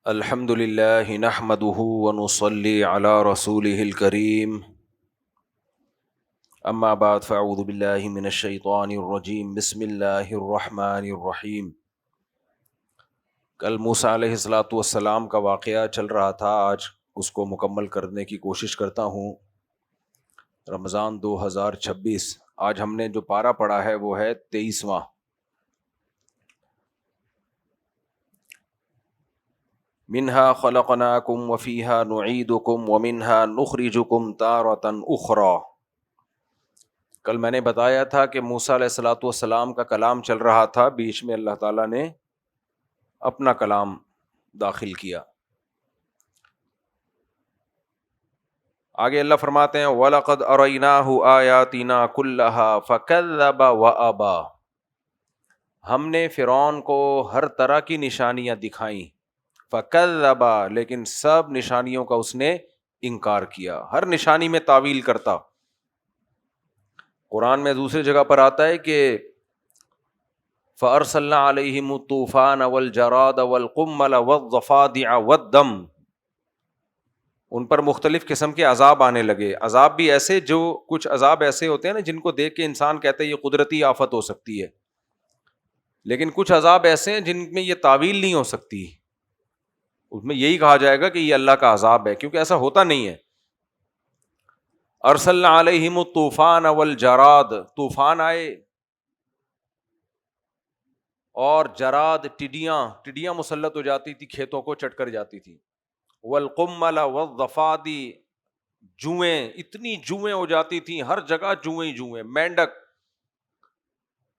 الحمد للہ نحمده ونصلي على رسوله الكريم اما بعد فاعوذ باللہ من الشیطان الرجیم بسم اللہ الرحمن الرحیم۔ کل موسیٰ علیہ الصلاۃ والسلام کا واقعہ چل رہا تھا، آج اس کو مکمل کرنے کی کوشش کرتا ہوں۔ رمضان 2026، آج ہم نے جو پارہ پڑھا ہے وہ ہے 23واں۔ منہا خلقناکم وفیہا نعیدکم ومنہا نخرجکم تارۃ اخری۔ کل میں نے بتایا تھا کہ موسیٰ علیہ الصلاۃ والسلام کا کلام چل رہا تھا، بیچ میں اللہ تعالیٰ نے اپنا کلام داخل کیا۔ آگے اللہ فرماتے ہیں وَلَقَدْ أَرَيْنَاهُ آيَاتِنَا كُلَّهَا فَكَذَّبَ وَأَبَى۔ ہم نے فرعون کو ہر طرح کی نشانیاں دکھائیں، فَكَذَّبَ، لیکن سب نشانیوں کا اس نے انکار کیا، ہر نشانی میں تعویل کرتا۔ قرآن میں دوسری جگہ پر آتا ہے کہ فَأَرْسَلْنَا عَلَيْهِمُ الطُّوفَانَ وَالْجَرَادَ وَالْقُمَّلَ وَالضَّفَادِعَ وَالدَّمَ، ان پر مختلف قسم کے عذاب آنے لگے۔ عذاب بھی ایسے، جو کچھ عذاب ایسے ہوتے ہیں نا جن کو دیکھ کے انسان کہتا ہے یہ قدرتی آفت ہو سکتی ہے، لیکن کچھ عذاب ایسے ہیں جن میں یہ تعویل نہیں ہو سکتی، اس میں یہی کہا جائے گا کہ یہ اللہ کا عذاب ہے، کیونکہ ایسا ہوتا نہیں ہے۔ ارسلنا علیہم الطوفان والجراد، طوفان آئے اور جراد، ٹڈیاں مسلط ہو جاتی تھی، کھیتوں کو چٹ کر جاتی تھی۔ والقمل والضفادع، جوئیں، اتنی جوئیں ہو جاتی تھیں، ہر جگہ جوئیں ہی جوئیں۔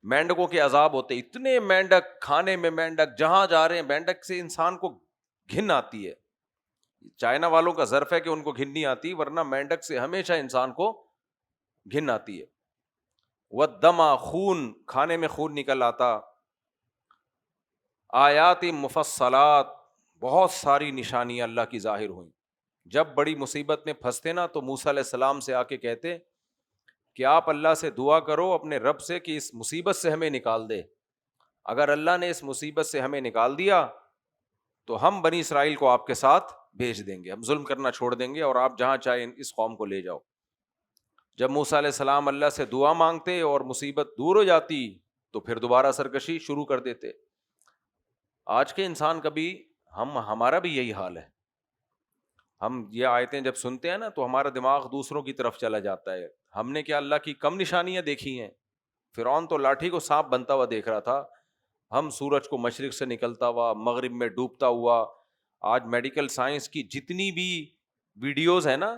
مینڈکوں کے عذاب ہوتے، اتنے مینڈک، کھانے میں مینڈک، جہاں جا رہے ہیں مینڈک سے انسان کو گھن آتی ہے۔ چائنا والوں کا ظرف ہے کہ ان کو گھن نہیں آتی، ورنہ مینڈک سے ہمیشہ انسان کو گھن آتی ہے۔ والدم، خون، کھانے میں خون نکل آتا۔ آیات مفصلات، بہت ساری نشانیاں اللہ کی ظاہر ہوئیں۔ جب بڑی مصیبت میں پھنستے نا تو موسیٰ علیہ السلام سے آ کے کہتے کہ آپ اللہ سے دعا کرو اپنے رب سے کہ اس مصیبت سے ہمیں نکال دے۔ اگر اللہ نے اس مصیبت سے ہمیں نکال دیا تو ہم بنی اسرائیل کو آپ کے ساتھ بھیج دیں گے، ہم ظلم کرنا چھوڑ دیں گے اور آپ جہاں چاہیں اس قوم کو لے جاؤ۔ جب موسیٰ علیہ السلام اللہ سے دعا مانگتے اور مصیبت دور ہو جاتی تو پھر دوبارہ سرکشی شروع کر دیتے۔ آج کے انسان کا بھی، ہمارا بھی یہی حال ہے۔ ہم یہ آیتیں جب سنتے ہیں نا تو ہمارا دماغ دوسروں کی طرف چلا جاتا ہے۔ ہم نے کیا اللہ کی کم نشانیاں دیکھی ہیں؟ فرعون تو لاٹھی کو سانپ بنتا ہوا دیکھ رہا تھا، ہم سورج کو مشرق سے نکلتا ہوا مغرب میں ڈوبتا ہوا۔ آج میڈیکل سائنس کی جتنی بھی ویڈیوز ہیں نا،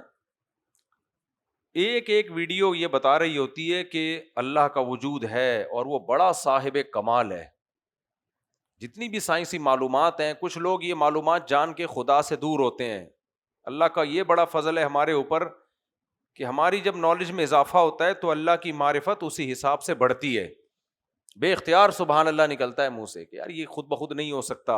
ایک ایک ویڈیو یہ بتا رہی ہوتی ہے کہ اللہ کا وجود ہے اور وہ بڑا صاحب کمال ہے۔ جتنی بھی سائنسی معلومات ہیں، کچھ لوگ یہ معلومات جان کے خدا سے دور ہوتے ہیں۔ اللہ کا یہ بڑا فضل ہے ہمارے اوپر کہ ہماری جب نالج میں اضافہ ہوتا ہے تو اللہ کی معرفت اسی حساب سے بڑھتی ہے۔ بے اختیار سبحان اللہ نکلتا ہے منہ سے کہ یار یہ خود بخود نہیں ہو سکتا۔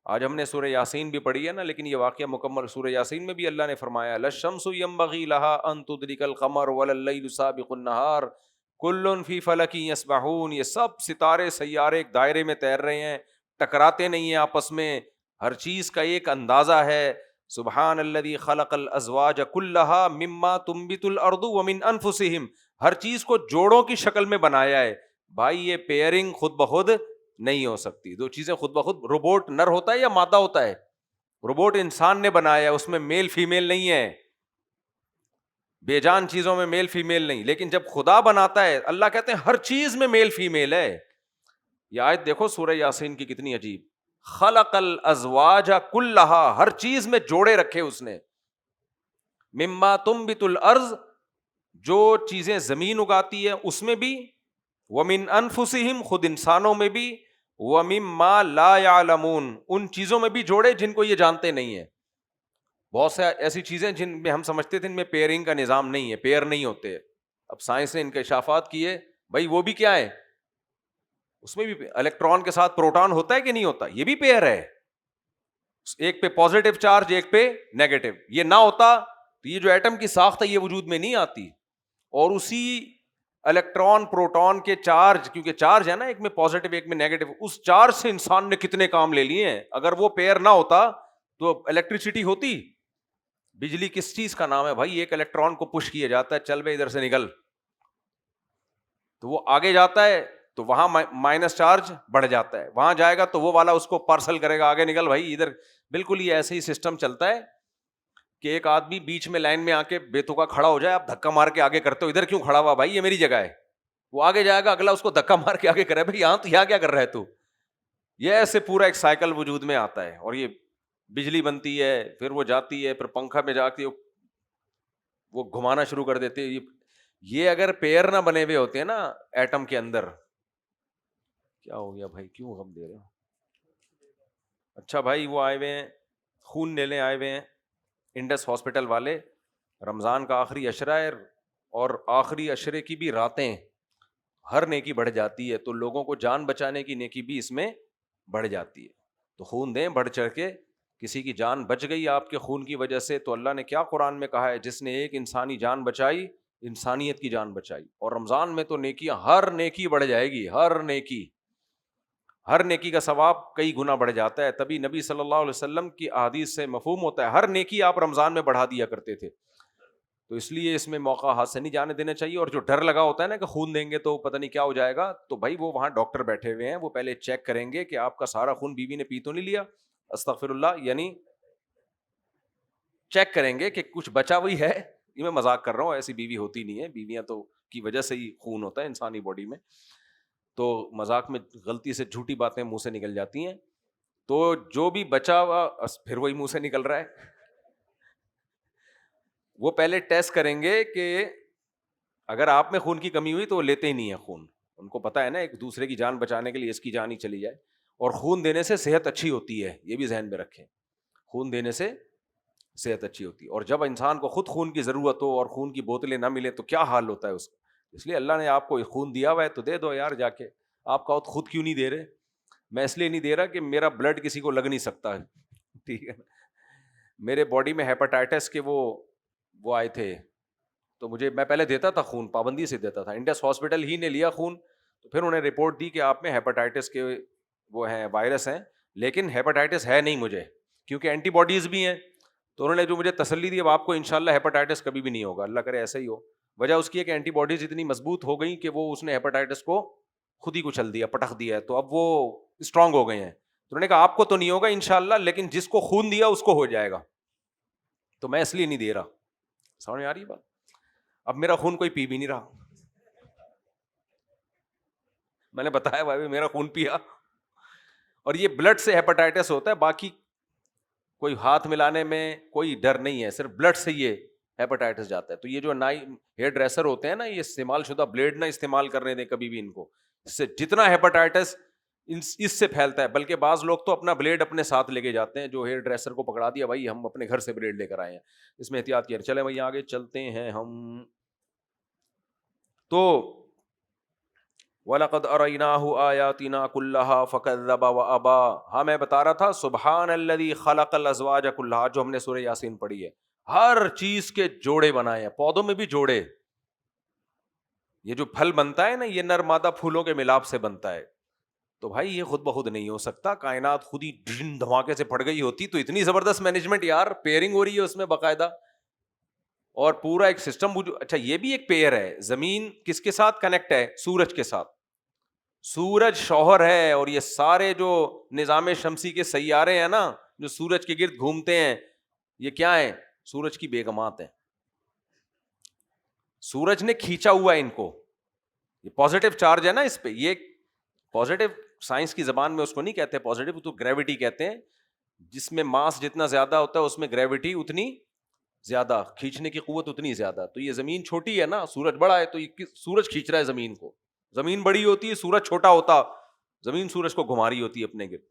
آج ہم نے سورہ یاسین بھی پڑھی ہے نا، لیکن یہ واقعہ مکمل سورہ یاسین میں بھی اللہ نے فرمایا لَلشَّمْسُ يَنبَغِي لَهَا أَن تُدْرِكَ الْقَمَرَ وَلَا اللَّيْلُ سَابِقُ النَّهَارِ كُلٌّ فِي فَلَكٍ يَسْبَحُونَ۔ یہ سب ستارے سیارے ایک دائرے میں تیر رہے ہیں، ٹکراتے نہیں ہیں آپس میں، ہر چیز کا ایک اندازہ ہے۔ سبحان الذی خلق الازواج کلھا مما تنبت الارض ومن انفسہم، ہر چیز کو جوڑوں کی شکل میں بنایا ہے۔ بھائی یہ پیئرنگ خود بخود نہیں ہو سکتی، دو چیزیں خود بخود۔ روبوٹ نر ہوتا ہے یا مادہ ہوتا ہے؟ روبوٹ انسان نے بنایا ہے، اس میں میل فیمیل نہیں ہے، بے جان چیزوں میں میل فیمیل نہیں۔ لیکن جب خدا بناتا ہے، اللہ کہتے ہیں ہر چیز میں میل فیمیل ہے۔ یہ آیت دیکھو سورہ یاسین کی کتنی عجیب، خلق الازواج کلھا، ہر چیز میں جوڑے رکھے اس نے۔ مما تنبت الارض، جو چیزیں زمین اگاتی ہے اس میں بھی، ومن انفسہم، خود انسانوں میں بھی، ومما لا یعلمون، ان چیزوں میں بھی جوڑے جن کو یہ جانتے نہیں ہیں۔ بہت سے ایسی چیزیں جن میں ہم سمجھتے تھے ان میں پیئرنگ کا نظام نہیں ہے، پیئر نہیں ہوتے، اب سائنس نے انکشافات کیے، بھائی وہ بھی کیا ہے، اس میں بھی الیکٹران کے ساتھ پروٹون ہوتا ہے کہ نہیں ہوتا، یہ بھی پیئر ہے، ایک پہ پازیٹیو چارج ایک پہ نیگیٹو۔ یہ نہ ہوتا تو یہ جو ایٹم کی ساخت ہے یہ وجود میں نہیں آتی۔ اور اسی الیکٹران پروٹون کے چارج، کیونکہ چارج ہے نا ایک میں پازیٹو ایک میں نیگیٹو، اس چارج سے انسان نے کتنے کام لے لیے ہیں. اگر وہ پیئر نہ ہوتا تو الیکٹریسٹی ہوتی. بجلی کس چیز کا نام ہے بھائی؟ ایک الیکٹران کو پش کیا جاتا ہے، چل بھائی ادھر سے نکل، تو وہ آگے جاتا ہے تو وہاں مائنس چارج بڑھ جاتا ہے، وہاں جائے گا تو وہ والا اس کو پارسل کرے گا، آگے نکل بھائی ادھر. بالکل یہ ایسے ہی سسٹم چلتا ہے کہ ایک آدمی بیچ میں لائن میں آ کے بے تکا کھڑا ہو جائے، آپ دھکا مار کے آگے کرتے ہو، ادھر کیوں کھڑا ہوا بھائی، یہ میری جگہ ہے. وہ آگے جائے گا، اگلا اس کو دھکا مار کے آگے کرے، بھائی یہاں تو یہاں کیا کر رہا ہے تو. یہ ایسے پورا ایک سائیکل وجود میں آتا ہے. اور یہ بجلی بنتی ہے، پھر وہ جاتی ہے، پھر پنکھا میں جا کے وہ گھمانا شروع کر دیتے. یہ اگر پیئر نہ بنے ہوئے ہوتے ہیں نا ایٹم کے اندر. کیا ہو گیا بھائی، کیوں غم دے رہے ہو؟ اچھا بھائی وہ آئے ہوئے ہیں، خون لینے آئے ہوئے ہیں انڈس ہاسپٹل والے. رمضان کا آخری عشرہ ہے اور آخری عشرے کی بھی راتیں، ہر نیکی بڑھ جاتی ہے، تو لوگوں کو جان بچانے کی نیکی بھی اس میں بڑھ جاتی ہے. تو خون دیں بڑھ چڑھ کے. کسی کی جان بچ گئی آپ کے خون کی وجہ سے تو اللہ نے کیا قرآن میں کہا ہے، جس نے ایک انسانی جان بچائی انسانیت کی جان بچائی. اور رمضان میں تو نیکیاں، ہر نیکی بڑھ جائے گی، ہر نیکی کا ثواب کئی گنا بڑھ جاتا ہے. تبھی نبی صلی اللہ علیہ وسلم کی احادیث سے مفہوم ہوتا ہے ہر نیکی آپ رمضان میں بڑھا دیا کرتے تھے. تو اس لیے اس میں موقع ہاتھ سے نہیں جانے دینا چاہیے. اور جو ڈر لگا ہوتا ہے نا کہ خون دیں گے تو پتہ نہیں کیا ہو جائے گا، تو بھائی وہ وہاں ڈاکٹر بیٹھے ہوئے ہیں، وہ پہلے چیک کریں گے کہ آپ کا سارا خون بیوی نے پی تو نہیں لیا. استغفر اللہ، یعنی چیک کریں گے کہ کچھ بچا ہوئی ہے. یہ میں مذاق کر رہا ہوں، ایسی بیوی ہوتی نہیں ہے، بیویاں تو کی وجہ سے ہی خون ہوتا ہے انسانی باڈی میں. تو مذاق میں غلطی سے جھوٹی باتیں منہ سے نکل جاتی ہیں. تو جو بھی بچا ہوا، پھر وہی منہ سے نکل رہا ہے. وہ پہلے ٹیسٹ کریں گے کہ اگر آپ میں خون کی کمی ہوئی تو وہ لیتے ہی نہیں ہے خون. ان کو پتا ہے نا ایک دوسرے کی جان بچانے کے لیے اس کی جان ہی چلی جائے. اور خون دینے سے صحت اچھی ہوتی ہے، یہ بھی ذہن میں رکھیں. خون دینے سے صحت اچھی ہوتی ہے. اور جب انسان کو خود خون کی ضرورت ہو اور خون کی بوتلیں نہ ملے تو کیا حال ہوتا ہے اس کا. اس لیے اللہ نے آپ کو خون دیا ہوا ہے تو دے دو یار جا کے. آپ کا خود کیوں نہیں دے رہے؟ میں اس لیے نہیں دے رہا کہ میرا بلڈ کسی کو لگ نہیں سکتا ہے، ٹھیک ہے نا. میرے باڈی میں ہیپاٹائٹس کے وہ آئے تھے تو میں پہلے دیتا تھا خون، پابندی سے دیتا تھا. انڈس ہاسپٹل ہی نے لیا خون تو پھر انہیں رپورٹ دی کہ آپ میں ہیپاٹائٹس کے وہ ہیں، وائرس ہیں، لیکن ہیپاٹائٹس ہے نہیں مجھے کیونکہ اینٹی باڈیز بھی ہیں. تو انہوں نے جو مجھے تسلی دی، اب آپ کو انشاءاللہ ہیپاٹائٹس کبھی بھی نہیں ہوگا، اللہ کرے ایسا ہی ہو. وجہ اس کی ہے کہ اینٹی باڈیز اتنی مضبوط ہو گئی کہ وہ اس نے ہیپاٹائٹس کو خود ہی کچل دیا، پٹخ دیا ہے، تو اب وہ اسٹرانگ ہو گئے ہیں. تو انہوں نے کہا آپ کو تو نہیں ہوگا انشاءاللہ، لیکن جس کو خون دیا اس کو ہو جائے گا. تو میں اس لیے نہیں دے رہا. سمجھ میں آ رہی بات؟ اب میرا خون کوئی پی بھی نہیں رہا. میں نے بتایا بھائی میرا خون پیا. اور یہ بلڈ سے ہیپاٹائٹس ہوتا ہے، باقی کوئی ہاتھ ملانے میں کوئی ڈر نہیں ہے، صرف بلڈ سے یہ ہیپاٹائٹس جاتا ہے. تو یہ جو ہیئر ڈریسر ہوتے ہیں نا، یہ استعمال شدہ بلیڈ نہ استعمال کرنے دیں کبھی بھی ان کو. اس سے جتنا ہیپاٹائٹس اس سے پھیلتا ہے. بلکہ بعض لوگ تو اپنا بلیڈ اپنے ساتھ لے کے جاتے ہیں، جو ہیئر ڈریسر کو پکڑا دیا بھائی ہم اپنے گھر سے بلیڈ لے کر آئے ہیں. اس میں احتیاط کیا. چلے بھائی آگے چلتے ہیں ہم. تو وَلَقَدْ أَرَيْنَاهُ آيَاتِنَا كُلَّهَا فَكَذَّبَ وَأَبَى. ہاں میں بتا رہا تھا سبحان الذی خلق الازواج كلها، جو ہم نے سورہ یاسین پڑھی ہے. ہر چیز کے جوڑے بنائے ہیں، پودوں میں بھی جوڑے. یہ جو پھل بنتا ہے نا، یہ نر مادہ پھولوں کے ملاپ سے بنتا ہے. تو بھائی یہ خود بخود نہیں ہو سکتا. کائنات خود ہی دھماکے سے پھٹ گئی ہوتی تو اتنی زبردست مینجمنٹ یار، پیئرنگ ہو رہی ہے اس میں باقاعدہ، اور پورا ایک سسٹم. اچھا یہ بھی ایک پیئر ہے. زمین کس کے ساتھ کنیکٹ ہے؟ سورج کے ساتھ. سورج شوہر ہے، اور یہ سارے جو نظام شمسی کے سیارے ہیں نا جو سورج کے گرد گھومتے ہیں، یہ کیا ہے؟ سورج کی بیگمات ہیں. سورج نے کھینچا ہوا ہے ان کو. یہ پازیٹیو چارج ہے نا اس پہ. یہ پازیٹیو سائنس کی زبان میں اس کو نہیں کہتے پازیٹیو، تو گریوٹی کہتے ہیں. جس میں ماس جتنا زیادہ ہوتا ہے اس میں گریوٹی اتنی زیادہ، کھینچنے کی قوت اتنی زیادہ. تو یہ زمین چھوٹی ہے نا، سورج بڑا ہے، تو یہ سورج کھینچ رہا ہے زمین کو. زمین بڑی ہوتی ہے، سورج چھوٹا ہوتا، زمین سورج کو گھما رہی ہوتی ہے اپنے گرد.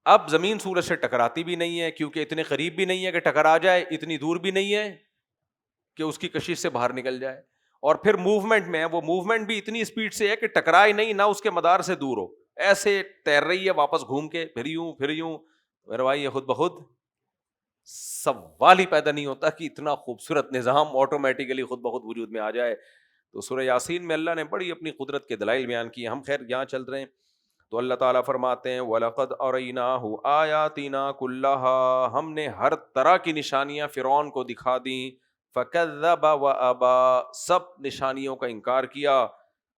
اب زمین سورج سے ٹکراتی بھی نہیں ہے کیونکہ اتنے قریب بھی نہیں ہے کہ ٹکرا جائے، اتنی دور بھی نہیں ہے کہ اس کی کشش سے باہر نکل جائے. اور پھر موومنٹ میں ہے، وہ موومنٹ بھی اتنی اسپیڈ سے ہے کہ ٹکرائے نہیں، نہ اس کے مدار سے دور ہو، ایسے تیر رہی ہے واپس گھوم کے، پھر یوں. میرے بھائی یہ خود بخود سوال ہی پیدا نہیں ہوتا کہ اتنا خوبصورت نظام آٹومیٹیکلی خود بخود وجود میں آ جائے. تو سورہ یاسین میں اللہ نے بڑی اپنی قدرت کے دلائل بیان کیے. ہم خیر یہاں چل رہے ہیں تو اللہ تعالیٰ فرماتے ہیں وَلَقَدْ أَرَيْنَاهُ آيَاتِنَا كُلَّهَا، ہم نے ہر طرح کی نشانیاں فرعون کو دکھا دیں. فَكَذَّبَ وَأَبَى، سب نشانیوں کا انکار کیا.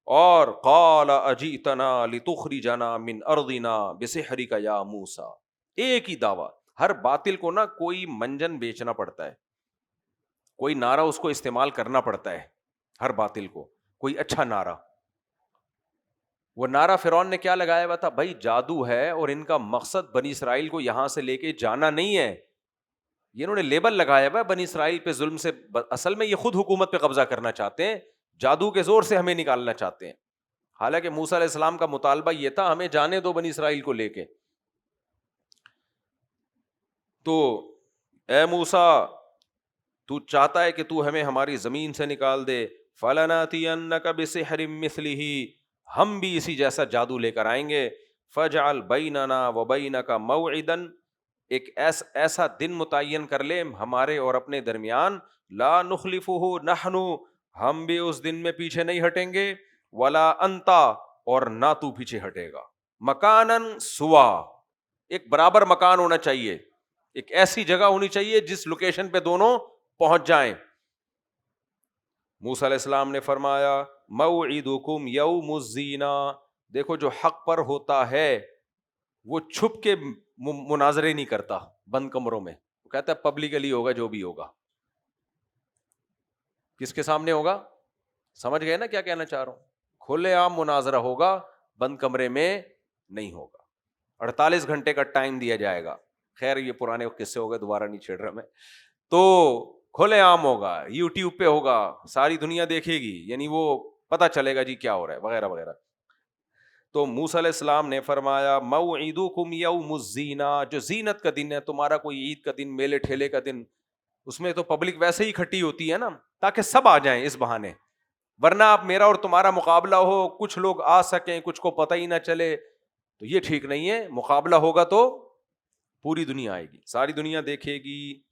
اور قَالَ أَجِئْتَنَا لِتُخْرِجَنَا مِنْ أَرْضِنَا بِسِحْرِكَ يَا مُوسَى. ایک ہی دعویٰ. ہر باطل کو نا کوئی منجن بیچنا پڑتا ہے، کوئی نعرہ اس کو استعمال کرنا پڑتا ہے. ہر باطل کو کوئی اچھا نعرہ. وہ نعرہ فرعون نے کیا لگایا ہوا تھا؟ بھائی جادو ہے اور ان کا مقصد بنی اسرائیل کو یہاں سے لے کے جانا نہیں ہے. یہ انہوں نے لیبل لگایا ہوا بنی اسرائیل پہ ظلم سے، اصل میں یہ خود حکومت پہ قبضہ کرنا چاہتے ہیں، جادو کے زور سے ہمیں نکالنا چاہتے ہیں. حالانکہ موسیٰ علیہ السلام کا مطالبہ یہ تھا ہمیں جانے دو بنی اسرائیل کو لے کے. تو اے موسیٰ تو چاہتا ہے کہ تو ہمیں ہماری زمین سے نکال دے. فَلَنَأْتِيَنَّكَ بِسِحْرٍ مِثْلِهِ، ہم بھی اسی جیسا جادو لے کر آئیں گے. فَاجْعَلْ بَيْنَنَا وَبَيْنَكَ مَوْعِدًا، ایک ایسا دن متعین کر لے ہمارے اور اپنے درمیان. لَا نُخْلِفُهُ نَحْنُ، ہم بھی اس دن میں پیچھے نہیں ہٹیں گے. وَلَا أَنْتَ، اور نہ تو پیچھے ہٹے گا. مَكَانًا سُوًى، ایک برابر مکان ہونا چاہیے، ایک ایسی جگہ ہونی چاہیے جس لوکیشن پہ دونوں پہنچ جائیں. موسیٰ علیہ السلام نے فرمایا موعدکم یوم الزینہ، دیکھو جو حق پر ہوتا ہے وہ چھپ کے مناظرے نہیں کرتا بند کمروں میں، وہ کہتا ہے پبلکلی ہوگا جو بھی ہوگا. کس کے سامنے ہوگا؟ سمجھ گئے نا کیا کہنا چاہ رہا ہوں؟ کھلے عام مناظرہ ہوگا، بند کمرے میں نہیں ہوگا. 48 گھنٹے کا ٹائم دیا جائے گا. خیر یہ پرانے قصے ہو گئے، دوبارہ نہیں چھیڑ رہا میں. تو کھلے عام ہوگا، یوٹیوب پہ ہوگا، ساری دنیا دیکھے گی، یعنی وہ پتہ چلے گا جی کیا ہو رہا ہے وغیرہ وغیرہ. تو موسیٰ علیہ السلام نے فرمایا موعدکم یوم الزینہ، جو زینت کا دن ہے تمہارا، کوئی عید کا دن، میلے ٹھیلے کا دن، اس میں تو پبلک ویسے ہی اکٹھی ہوتی ہے نا، تاکہ سب آ جائیں اس بہانے. ورنہ آپ میرا اور تمہارا مقابلہ ہو، کچھ لوگ آ سکیں کچھ کو پتہ ہی نہ چلے، تو یہ ٹھیک نہیں ہے. مقابلہ ہوگا تو پوری دنیا آئے گی، ساری دنیا دیکھے گی.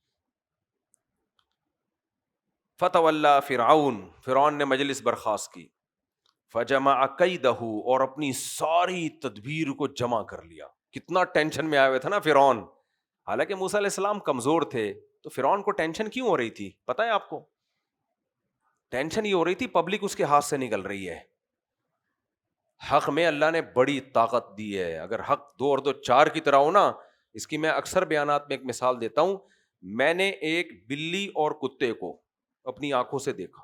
فتولی فرعون نے مجلس برخاست کی. فجمع کیدہ، اور اپنی ساری تدبیر کو جمع کر لیا. کتنا ٹینشن میں آئے ہوئے تھا نا فرعون. حالانکہ موسیٰ علیہ السلام کمزور تھے، تو فرعون کو ٹینشن کیوں ہو رہی تھی پتہ ہے آپ کو؟ ٹینشن یہ ہو رہی تھی پبلک اس کے ہاتھ سے نکل رہی ہے. حق میں اللہ نے بڑی طاقت دی ہے. اگر حق 2 اور 2 4 کی طرح ہو نا، اس کی میں اکثر بیانات میں ایک مثال دیتا ہوں. میں نے ایک بلی اور کتے کو اپنی آنکھوں سے دیکھا.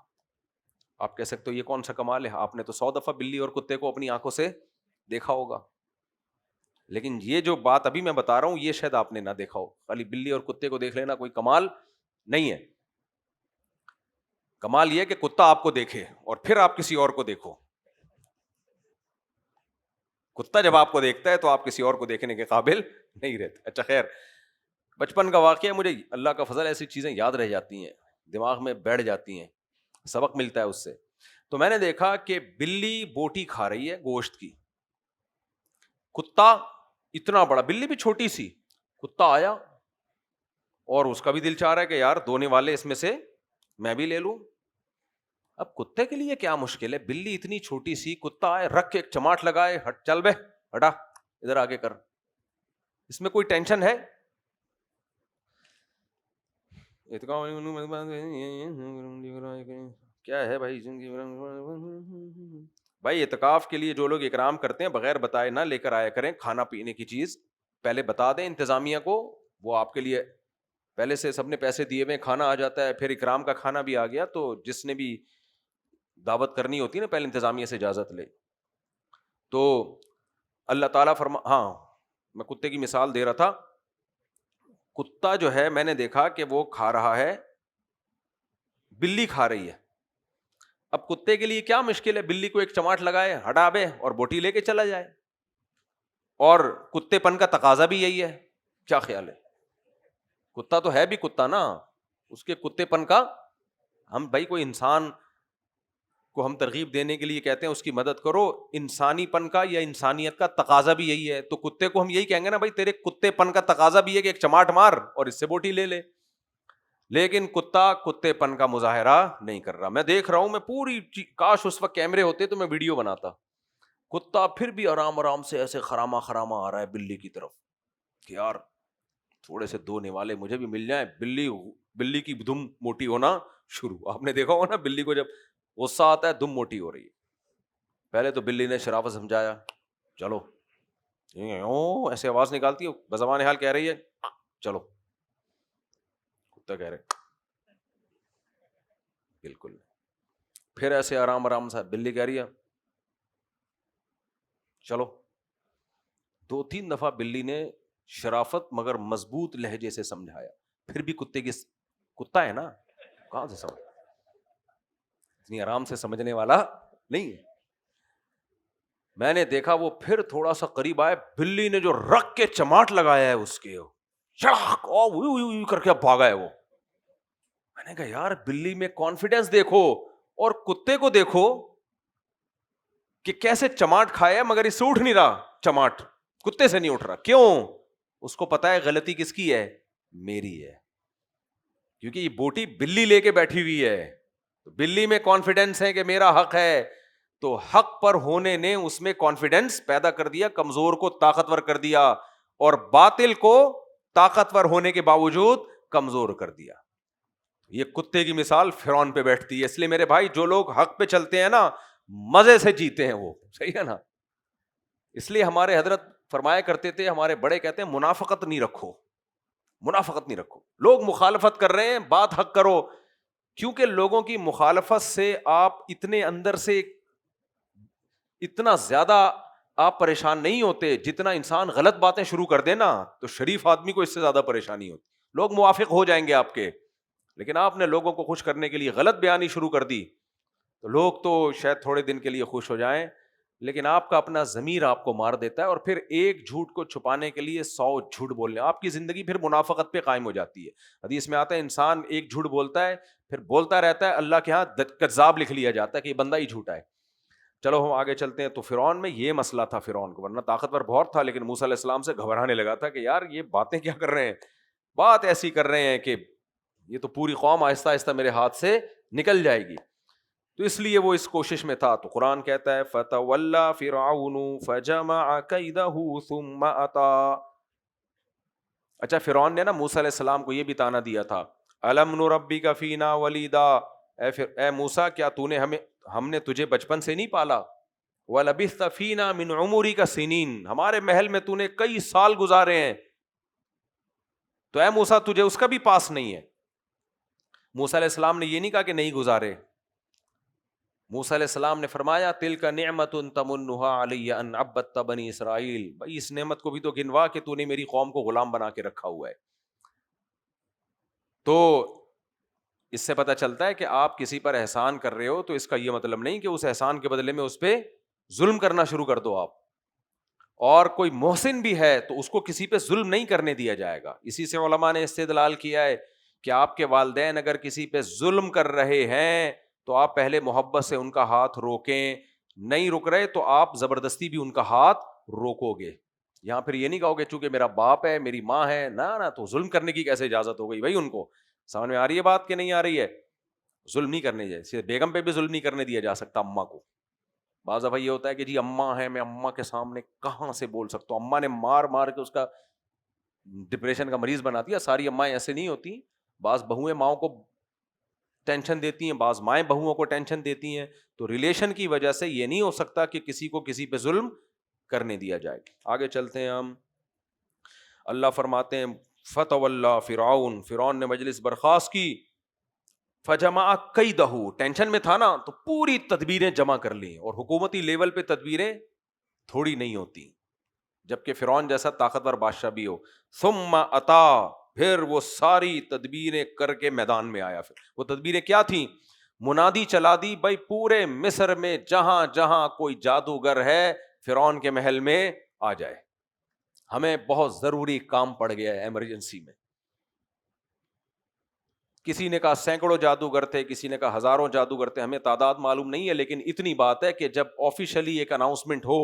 آپ کہہ سکتے ہو یہ کون سا کمال ہے، آپ نے تو 100 دفعہ بلی اور کتے کو اپنی آنکھوں سے دیکھا ہوگا، لیکن یہ جو بات ابھی میں بتا رہا ہوں یہ شاید آپ نے نہ دیکھا ہو. خالی بلی اور کتے کو دیکھ لینا کوئی کمال نہیں ہے. کمال یہ کہ کتا آپ کو دیکھے اور پھر آپ کسی اور کو دیکھو. کتا جب آپ کو دیکھتا ہے تو آپ کسی اور کو دیکھنے کے قابل نہیں رہتے. اچھا خیر، بچپن کا واقعہ، مجھے اللہ کا فضل ایسی چیزیں یاد رہ جاتی ہیں، دماغ میں بیٹھ جاتی ہیں، سبق ملتا ہے اس سے. تو میں نے دیکھا کہ بلی بوٹی کھا رہی ہے گوشت کی. کتا اتنا بڑا، بلی بھی چھوٹی سی، کتا آیا اور اس کا بھی دل چاہ رہا ہے کہ یار دھونے والے اس میں سے میں بھی لے لوں. اب کتے کے لیے کیا مشکل ہے، بلی اتنی چھوٹی سی، کتا آئے رکھ کے ایک چماٹ لگائے، ہٹ چل بے ہٹا ادھر آگے کر. اس میں کوئی ٹینشن ہے؟ کیا ہے بھائی بھائی اعتکاف کے لیے جو لوگ اکرام کرتے ہیں بغیر بتائے نہ لے کر آیا کریں کھانا پینے کی چیز. پہلے بتا دیں انتظامیہ کو، وہ آپ کے لیے پہلے سے سب نے پیسے دیے ہوئے، کھانا آ جاتا ہے، پھر اکرام کا کھانا بھی آ گیا. تو جس نے بھی دعوت کرنی ہوتی ہے نا پہلے انتظامیہ سے اجازت لے. تو اللہ تعالیٰ ہاں میں کتے کی مثال دے رہا تھا. کتا جو ہے میں نے دیکھا کہ وہ کھا رہا ہے، بلی کھا رہی ہے. اب کتے کے لیے کیا مشکل ہے، بلی کو ایک چماٹ لگائے، ہٹا بے اور بوٹی لے کے چلا جائے. اور کتے پن کا تقاضا بھی یہی ہے. کیا خیال ہے؟ کتا تو ہے بھی کتا نا، اس کے کتے پن کا ہم بھائی کوئی انسان کو ہم ترغیب دینے کے لیے کہتے ہیں اس کی مدد کرو، انسانی پن کا یا انسانیت کا تقاضا بھی یہی ہے. تو کتے کو ہم یہی کہیں گے نا بھائی تیرے کتے پن کا تقاضا بھی ہے کہ ایک چماٹ مار اور اس سے بوٹی لے لے. لیکن کتا کتے پن کا مظاہرہ نہیں کر رہا. میں دیکھ رہا ہوں, میں پوری کاش اس وقت کیمرے ہوتے تو میں ویڈیو بناتا. کتا پھر بھی آرام آرام سے ایسے خراما خراما آ رہا ہے بلی کی طرف کہ یار تھوڑے سے دو نوالے مجھے بھی مل جائیں. بلی کی دم موٹی ہونا شروع. آپ نے دیکھا ہوگا نا بلی کو جب غصہ آتا ہے دم موٹی ہو رہی ہے. پہلے تو بلی نے شرافت سمجھایا, چلو ایسے آواز نکالتی ہے, بزبان حال کہہ رہی ہے چلو. کتا کہہ رہے بالکل. پھر ایسے آرام آرام سے بلی کہہ رہی ہے چلو. 2-3 دفعہ بلی نے شرافت مگر مضبوط لہجے سے سمجھایا, پھر بھی کتے کی کتا ہے نا کہاں سے سمجھ, اتنی آرام سے سمجھنے والا نہیں ہے. میں نے دیکھا وہ پھر تھوڑا سا قریب آئے, بلی نے جو رکھ کے چماٹ لگایا ہے اس کے کر کے بھاگا ہے وہ. میں نے کہا یار بلی میں کانفیڈینس دیکھو اور کتے کو دیکھو کہ کیسے چماٹ کھایا مگر اس سے اٹھ نہیں رہا. چماٹ کتے سے نہیں اٹھ رہا. کیوں؟ اس کو پتا ہے غلطی کس کی ہے, میری ہے, کیونکہ یہ بوٹی بلی لے کے بیٹھی ہوئی ہے. بلی میں کانفیڈینس ہے کہ میرا حق ہے, تو حق پر ہونے نے اس میں کانفیڈینس پیدا کر دیا, کمزور کو طاقتور کر دیا اور باطل کو طاقتور ہونے کے باوجود کمزور کر دیا. یہ کتے کی مثال فرعون پہ بیٹھتی ہے. اس لیے میرے بھائی جو لوگ حق پہ چلتے ہیں نا مزے سے جیتے ہیں, وہ صحیح ہے نا. اس لیے ہمارے حضرت فرمایا کرتے تھے, ہمارے بڑے کہتے ہیں منافقت نہیں رکھو, منافقت نہیں رکھو. لوگ مخالفت کر رہے ہیں, بات حق کرو, کیونکہ لوگوں کی مخالفت سے آپ اتنے اندر سے اتنا زیادہ آپ پریشان نہیں ہوتے جتنا انسان غلط باتیں شروع کر دے نا تو شریف آدمی کو اس سے زیادہ پریشانی ہوتی. لوگ موافق ہو جائیں گے آپ کے, لیکن آپ نے لوگوں کو خوش کرنے کے لیے غلط بیانی شروع کر دی تو لوگ تو شاید تھوڑے دن کے لیے خوش ہو جائیں, لیکن آپ کا اپنا ضمیر آپ کو مار دیتا ہے. اور پھر ایک جھوٹ کو چھپانے کے لیے 100 جھوٹ بولنے, آپ کی زندگی پھر منافقت پہ قائم ہو جاتی ہے. حدیث میں آتا ہے انسان ایک جھوٹ بولتا ہے پھر بولتا رہتا ہے, اللہ کے ہاں کذاب لکھ لیا جاتا ہے کہ یہ بندہ ہی جھوٹا ہے. چلو ہم آگے چلتے ہیں. تو فرعون میں یہ مسئلہ تھا, فرعون کو ورنہ طاقتور بہت تھا, لیکن موسیٰ علیہ السلام سے گھبرانے لگا تھا کہ یار یہ باتیں کیا کر رہے ہیں, بات ایسی کر رہے ہیں کہ یہ تو پوری قوم آہستہ آہستہ میرے ہاتھ سے نکل جائے گی. تو اس لیے وہ اس کوشش میں تھا. تو قرآن کہتا ہے فَتَوَلَّى فِرْعَوْنُ فَجَمَعَ كَيْدَهُ ثُمَّ أَتَىٰ. اچھا فرعون نے نا موسیٰ علیہ السلام کو یہ بھی طعنہ دیا تھا, أَلَمْ نُرَبِّكَ فِينَا وَلِيدًا, اے موسیٰ کیا تو نے ہم نے تجھے بچپن سے نہیں پالا, وَلَبِثْتَ فِينَا مِنْ عُمُرِكَ سِنِينَ, ہمارے محل میں تو نے کئی سال گزارے ہیں. تو اے موسیٰ تجھے اس کا بھی پاس نہیں ہے. موسیٰ علیہ السلام نے یہ نہیں کہا کہ نہیں گزارے. موسیٰ علیہ السلام نے فرمایا تلک نعمت تمنها علی ان عبدت بنی اسرائیل, بھائی اس نعمت کو بھی تو گنوا کہ تو نے میری قوم کو غلام بنا کے رکھا ہوا ہے. تو اس سے پتہ چلتا ہے کہ آپ کسی پر احسان کر رہے ہو تو اس کا یہ مطلب نہیں کہ اس احسان کے بدلے میں اس پہ ظلم کرنا شروع کر دو آپ. اور کوئی محسن بھی ہے تو اس کو کسی پہ ظلم نہیں کرنے دیا جائے گا. اسی سے علماء نے استدلال کیا ہے کہ آپ کے والدین اگر کسی پہ ظلم کر رہے ہیں تو آپ پہلے محبت سے ان کا ہاتھ روکیں, نہیں رک رہے تو آپ زبردستی بھی ان کا ہاتھ روکو گے. یہاں پھر یہ نہیں کہو گے چونکہ میرا باپ ہے میری ماں ہے, نہ تو ظلم کرنے کی کیسے اجازت ہو گئی بھائی. ان کو سمجھ میں آ رہی ہے بات کہ نہیں آ رہی ہے؟ ظلم نہیں کرنے جیسے بیگم پہ بھی ظلم نہیں کرنے دیا جا سکتا, اماں کو. بعض دفعہ یہ ہوتا ہے کہ جی اماں ہے, میں اماں کے سامنے کہاں سے بول سکتا ہوں, اماں نے مار مار کے اس کا ڈپریشن کا مریض بنا دیا. ساری امائیں ایسے نہیں ہوتی, بعض بہویں ماؤں کو ٹینشن دیتی ہیں, بعض مائیں بہوؤں کو ٹینشن دیتی ہیں. تو ریلیشن کی وجہ سے یہ نہیں ہو سکتا کہ کسی کو کسی پہ ظلم کرنے دیا جائے. آگے چلتے ہیں ہم. اللہ فرماتے ہیں فتولی فرعون, فرعون نے مجلس برخاست کی, فجمع کیدہ, ٹینشن میں تھا نا تو پوری تدبیریں جمع کر لیں. اور حکومتی لیول پہ تدبیریں تھوڑی نہیں ہوتی, جبکہ فرعون جیسا طاقتور بادشاہ بھی ہو. ثم اتا, پھر وہ ساری تدبیریں کر کے میدان میں آیا. پھر وہ تدبیریں کیا تھیں؟ منادی چلا دی بھائی پورے مصر میں جہاں جہاں کوئی جادوگر ہے فرعون کے محل میں آ جائے, ہمیں بہت ضروری کام پڑ گیا ہے ایمرجنسی میں. کسی نے کہا سینکڑوں جادوگر تھے, کسی نے کہا ہزاروں جادوگر تھے, ہمیں تعداد معلوم نہیں ہے, لیکن اتنی بات ہے کہ جب آفیشلی ایک اناؤنسمنٹ ہو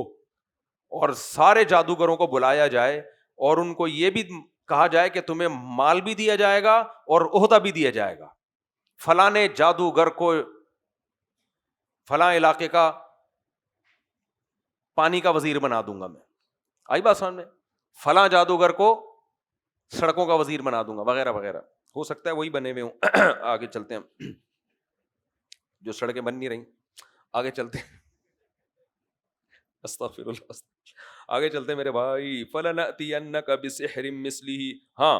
اور سارے جادوگروں کو بلایا جائے اور ان کو یہ بھی کہا جائے کہ تمہیں مال بھی دیا جائے گا اور عہدہ بھی دیا جائے گا، فلاں جادوگر کو فلاں علاقے کا پانی کا وزیر بنا دوں گا میں، آئی بات سمجھ میں، فلاں جادوگر کو سڑکوں کا وزیر بنا دوں گا وغیرہ وغیرہ، ہو سکتا ہے وہی بنے ہوئے ہوں۔ آگے چلتے ہیں، جو سڑکیں بن نہیں رہی، آگے چلتے ہیں، استغفر اللہ، آگے چلتے ہیں میرے بھائی، فَلَنَأْتِيَنَّكَ بِسِحْرٍ مِثْلِهِ، ہاں،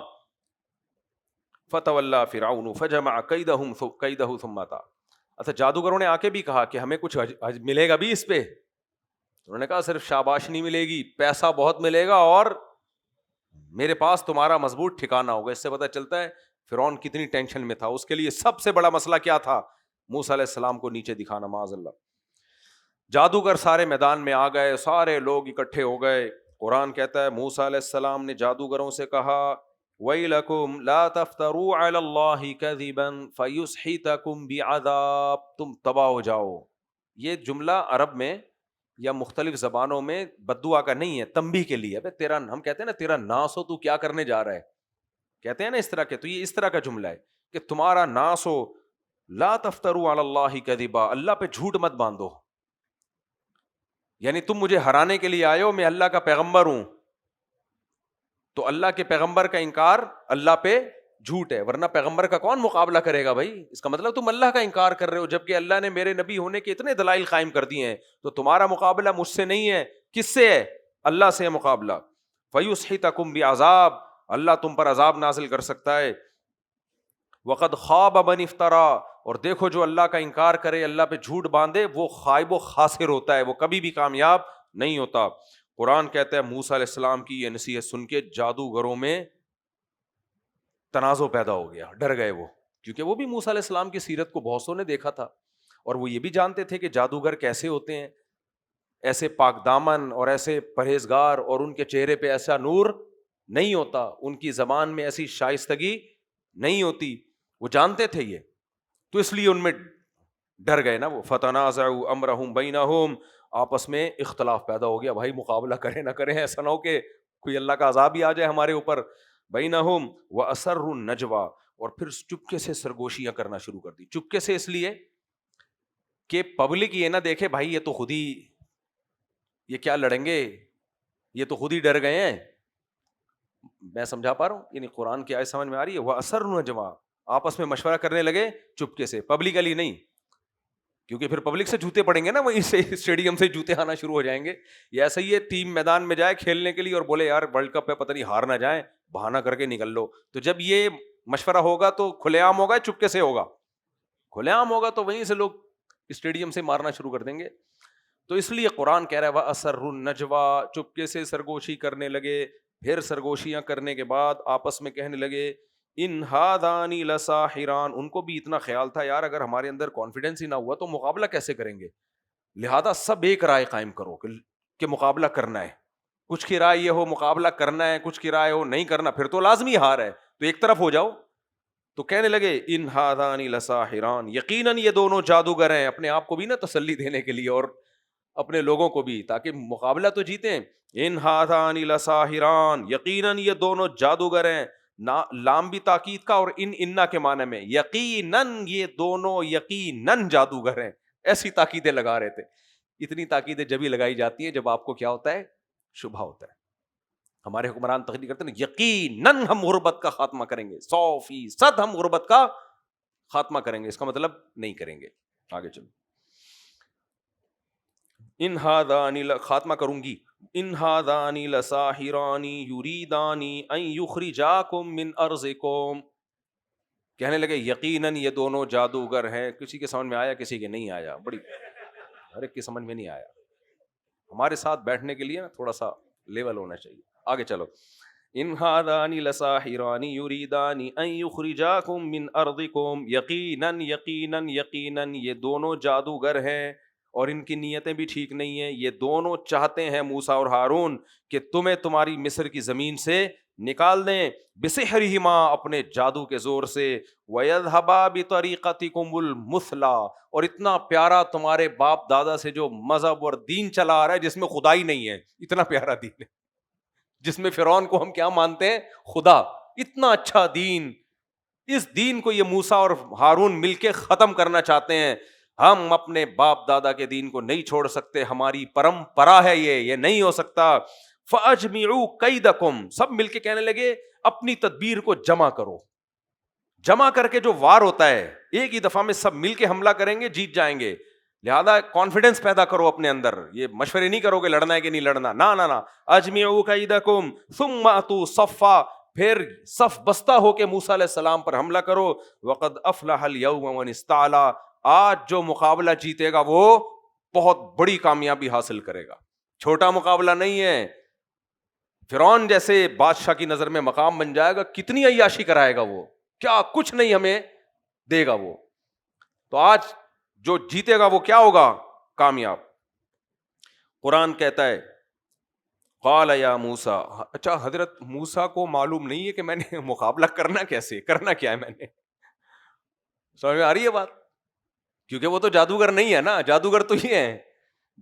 فَتَوَلَّى فِرْعَوْنُ فَجَمَعَ كَيْدَهُ ثُمَّ أَتَىٰ، اچھا جادوگروں نے آ کے بھی کہا کہ ہمیں کچھ ملے گا بھی اس پہ، انہوں نے کہا صرف شاباش نہیں ملے گی، پیسہ بہت ملے گا اور میرے پاس تمہارا مضبوط ٹھکانہ ہوگا۔ اس سے پتہ چلتا ہے فرعون کتنی ٹینشن میں تھا، اس کے لیے سب سے بڑا مسئلہ کیا تھا؟ موسیٰ علیہ السلام کو نیچے دکھانا، معاذ اللہ۔ جادوگر سارے میدان میں آ گئے، سارے لوگ اکٹھے ہو گئے۔ قرآن کہتا ہے موسیٰ علیہ السلام نے جادوگروں سے کہا وَيْلَكُمْ لَا تَفْتَرُوا عَلَى اللَّهِ كَذِبًا فَيُسْحِتَكُمْ بِعَذَابٍ، تم تباہ ہو جاؤ۔ یہ جملہ عرب میں یا مختلف زبانوں میں بد دعا کا نہیں ہے، تنبیہ کے لیے، تیرا، ہم کہتے ہیں نا تیرا ناس ہو، تو کیا کرنے جا رہا ہے، کہتے ہیں نا اس طرح کے، تو یہ اس طرح کا جملہ ہے کہ تمہارا ناس ہو، لا تفتروا علی اللہ کذبا، اللہ پہ جھوٹ مت باندھو، یعنی تم مجھے ہرانے کے لیے آئے ہو، میں اللہ کا پیغمبر ہوں، تو اللہ کے پیغمبر کا انکار اللہ پہ جھوٹ ہے، ورنہ پیغمبر کا کون مقابلہ کرے گا بھائی؟ اس کا مطلب تم اللہ کا انکار کر رہے ہو، جبکہ اللہ نے میرے نبی ہونے کے اتنے دلائل قائم کر دیے ہیں، تو تمہارا مقابلہ مجھ سے نہیں ہے، کس سے ہے؟ اللہ سے ہے مقابلہ۔ فَيُسْحِتَكُمْ بِعَذَابٍ، اللہ تم پر عذاب نازل کر سکتا ہے۔ وَقَدْ خَابَ مَنِ افْتَرَىٰ، اور دیکھو جو اللہ کا انکار کرے، اللہ پہ جھوٹ باندھے، وہ خائب و خاسر ہوتا ہے، وہ کبھی بھی کامیاب نہیں ہوتا۔ قرآن کہتا ہے موسیٰ علیہ السلام کی یہ نصیحت سن کے جادوگروں میں تنازع پیدا ہو گیا، ڈر گئے وہ، کیونکہ وہ بھی موسیٰ علیہ السلام کی سیرت کو بہت سو نے دیکھا تھا، اور وہ یہ بھی جانتے تھے کہ جادوگر کیسے ہوتے ہیں، ایسے پاک دامن اور ایسے پرہیزگار، اور ان کے چہرے پہ ایسا نور نہیں ہوتا، ان کی زبان میں ایسی شائستگی نہیں ہوتی، وہ جانتے تھے یہ، تو اس لیے ان میں ڈر گئے نا وہ۔ فتنازعوا امرهم بینہم، آپس میں اختلاف پیدا ہو گیا، بھائی مقابلہ کریں نہ کریں، ایسا نہ ہو کہ کوئی اللہ کا عذاب ہی آ جائے ہمارے اوپر۔ بینہم واسروا النجوى، اور پھر چپکے سے سرگوشیاں کرنا شروع کر دی، چپکے سے اس لیے کہ پبلک یہ نہ دیکھے بھائی یہ تو خود ہی، یہ کیا لڑیں گے، یہ تو خود ہی ڈر گئے ہیں۔ میں سمجھا پا رہا ہوں، یعنی قرآن کی آیت سمجھ میں آ رہی ہے؟ واسروا النجوى، آپس میں مشورہ کرنے لگے چپکے سے، پبلکلی نہیں، کیونکہ پھر پبلک سے جوتے پڑیں گے نا، وہیں سے اسٹیڈیم سے جوتے آنا شروع ہو جائیں گے۔ یہ ایسا ہی ہے، ٹیم میدان میں جائے کھیلنے کے لیے اور بولے یار ورلڈ کپ ہے، پتہ نہیں ہار نہ جائیں، بہانہ کر کے نکل لو، تو جب یہ مشورہ ہوگا تو کھلے عام ہوگا، چپکے سے ہوگا؟ کھلے عام ہوگا تو وہیں سے لوگ اسٹیڈیم سے مارنا شروع کر دیں گے۔ تو اس لیے قرآن کہہ رہا ہے وَأَسَرُّوا النَّجْوَىٰ، چپکے سے سرگوشی کرنے لگے، پھر سرگوشیاں کرنے کے بعد آپس میں کہنے لگے ان ہادانی لساحران، ان کو بھی اتنا خیال تھا یار اگر ہمارے اندر کانفیڈنس ہی نہ ہوا تو مقابلہ کیسے کریں گے، لہذا سب ایک رائے قائم کرو کہ مقابلہ کرنا ہے، کچھ کی رائے یہ ہو مقابلہ کرنا ہے، کچھ کی رائے ہو نہیں کرنا، پھر تو لازمی ہار ہے، تو ایک طرف ہو جاؤ۔ تو کہنے لگے ان ہادانی لساحران، یقیناً یہ دونوں جادوگر ہیں، اپنے آپ کو بھی نا تسلی دینے کے لیے اور اپنے لوگوں کو بھی، تاکہ مقابلہ تو جیتیں۔ ان ہادانی لساحران، یقیناً یہ دونوں جادوگر ہیں، لام بھی تاکید کا اور انا کے معنی میں، یقیناً یہ دونوں یقیناً جادوگر ہیں، ایسی تاکیدیں لگا رہے تھے۔ اتنی تاکیدیں جبھی لگائی جاتی ہیں جب آپ کو کیا ہوتا ہے؟ شبہ ہوتا ہے۔ ہمارے حکمران تقریر کرتے ہیں یقیناً ہم غربت کا خاتمہ کریں گے، 100% ہم غربت کا خاتمہ کریں گے، اس کا مطلب نہیں کریں گے۔ آگے چلو، ان ہادانی، خاتمہ کروں گی، ان ہادانی لساحرانی یریدانی ان یخرجاکم من ارضکم، کہنے لگے یقیناً یہ دونوں جادوگر ہیں۔ کسی کے سمجھ میں آیا، کسی کے نہیں آیا، بڑی ہر ایک کی سمجھ میں نہیں آیا۔ ہمارے ساتھ بیٹھنے کے لیے نا تھوڑا سا لیول ہونا چاہیے۔ آگے چلو، ان ہادانی لساحرانی یریدانی ان یخرجاکم من ارضکم، یقیناً یقیناً یقیناً یہ دونوں جادوگر ہیں اور ان کی نیتیں بھی ٹھیک نہیں ہیں، یہ دونوں چاہتے ہیں موسیٰ اور ہارون کہ تمہیں تمہاری مصر کی زمین سے نکال دیں، بسحرہما، اپنے جادو کے زور سے، وَيَذْهَبَا بِطَرِيقَتِكُمُ الْمُثْلَىٰ، اور اتنا پیارا تمہارے باپ دادا سے جو مذہب اور دین چلا آ رہا ہے جس میں خدائی نہیں ہے، اتنا پیارا دین ہے، جس میں فرعون کو ہم کیا مانتے ہیں؟ خدا. اتنا اچھا دین، اس دین کو یہ موسیٰ اور ہارون مل کے ختم کرنا چاہتے ہیں. ہم اپنے باپ دادا کے دین کو نہیں چھوڑ سکتے، ہماری پرمپرا ہے یہ نہیں ہو سکتا. فَأَجْمِعُوا كَيْدَكُمْ، سب مل کے کہنے لگے اپنی تدبیر کو جمع کرو. جمع کر کے جو وار ہوتا ہے ایک ہی دفعہ میں سب مل کے حملہ کریں گے، جیت جائیں گے. لہذا کانفیڈنس پیدا کرو اپنے اندر، یہ مشورے نہیں کرو کہ لڑنا ہے کہ نہیں لڑنا، نہ. اجمعوا کیدکم ثم اتوا صفا، پھر صف بستہ ہو کے موسیٰ علیہ السلام پر حملہ کرو. وقد افلح اليوم من استعلا، آج جو مقابلہ جیتے گا وہ بہت بڑی کامیابی حاصل کرے گا، چھوٹا مقابلہ نہیں ہے. فرعون جیسے بادشاہ کی نظر میں مقام بن جائے گا، کتنی عیاشی کرائے گا وہ، کیا کچھ نہیں ہمیں دے گا وہ. تو آج جو جیتے گا وہ کیا ہوگا؟ کامیاب. قرآن کہتا ہے قال یا موسیٰ، اچھا حضرت موسیٰ کو معلوم نہیں ہے کہ میں نے مقابلہ کرنا کیسے، کرنا کیا ہے میں نے؟ سمجھ میں آ رہی ہے بات؟ کیونکہ وہ تو جادوگر نہیں ہے نا، جادوگر تو یہ ہے.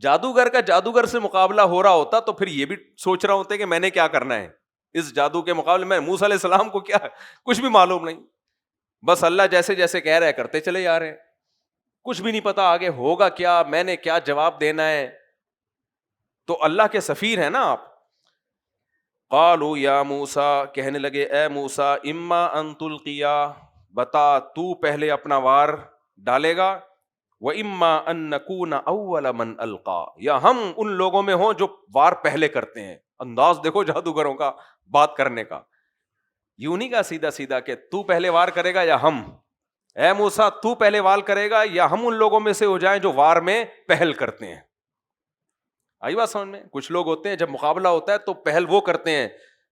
جادوگر کا جادوگر سے مقابلہ ہو رہا ہوتا تو پھر یہ بھی سوچ رہا ہوتے کہ میں نے کیا کرنا ہے اس جادو کے مقابلے میں. موسیٰ علیہ السلام کو کیا کچھ بھی معلوم نہیں، بس اللہ جیسے جیسے کہہ رہے کرتے چلے جا رہے ہیں، کچھ بھی نہیں پتا آگے ہوگا کیا، میں نے کیا جواب دینا ہے. تو اللہ کے سفیر ہیں نا آپ. قالوا یا موسیٰ، کہنے لگے اے موسیٰ، اما ان تلقیا، بتا تو پہلے اپنا وار ڈالے گا، واما ان نکون اول من القا، یا ہم ان لوگوں میں ہوں جو وار پہلے کرتے ہیں. انداز دیکھو جادوگروں کا بات کرنے کا، یوں نہیں کہا سیدھا سیدھا کہ تو پہلے وار کرے گا یا ہم. اے موسیٰ تو پہلے وار کرے گا یا ہم ان لوگوں میں سے ہو جائیں جو وار میں پہل کرتے ہیں. آئی بات سمجھ میں؟ کچھ لوگ ہوتے ہیں جب مقابلہ ہوتا ہے تو پہل وہ کرتے ہیں،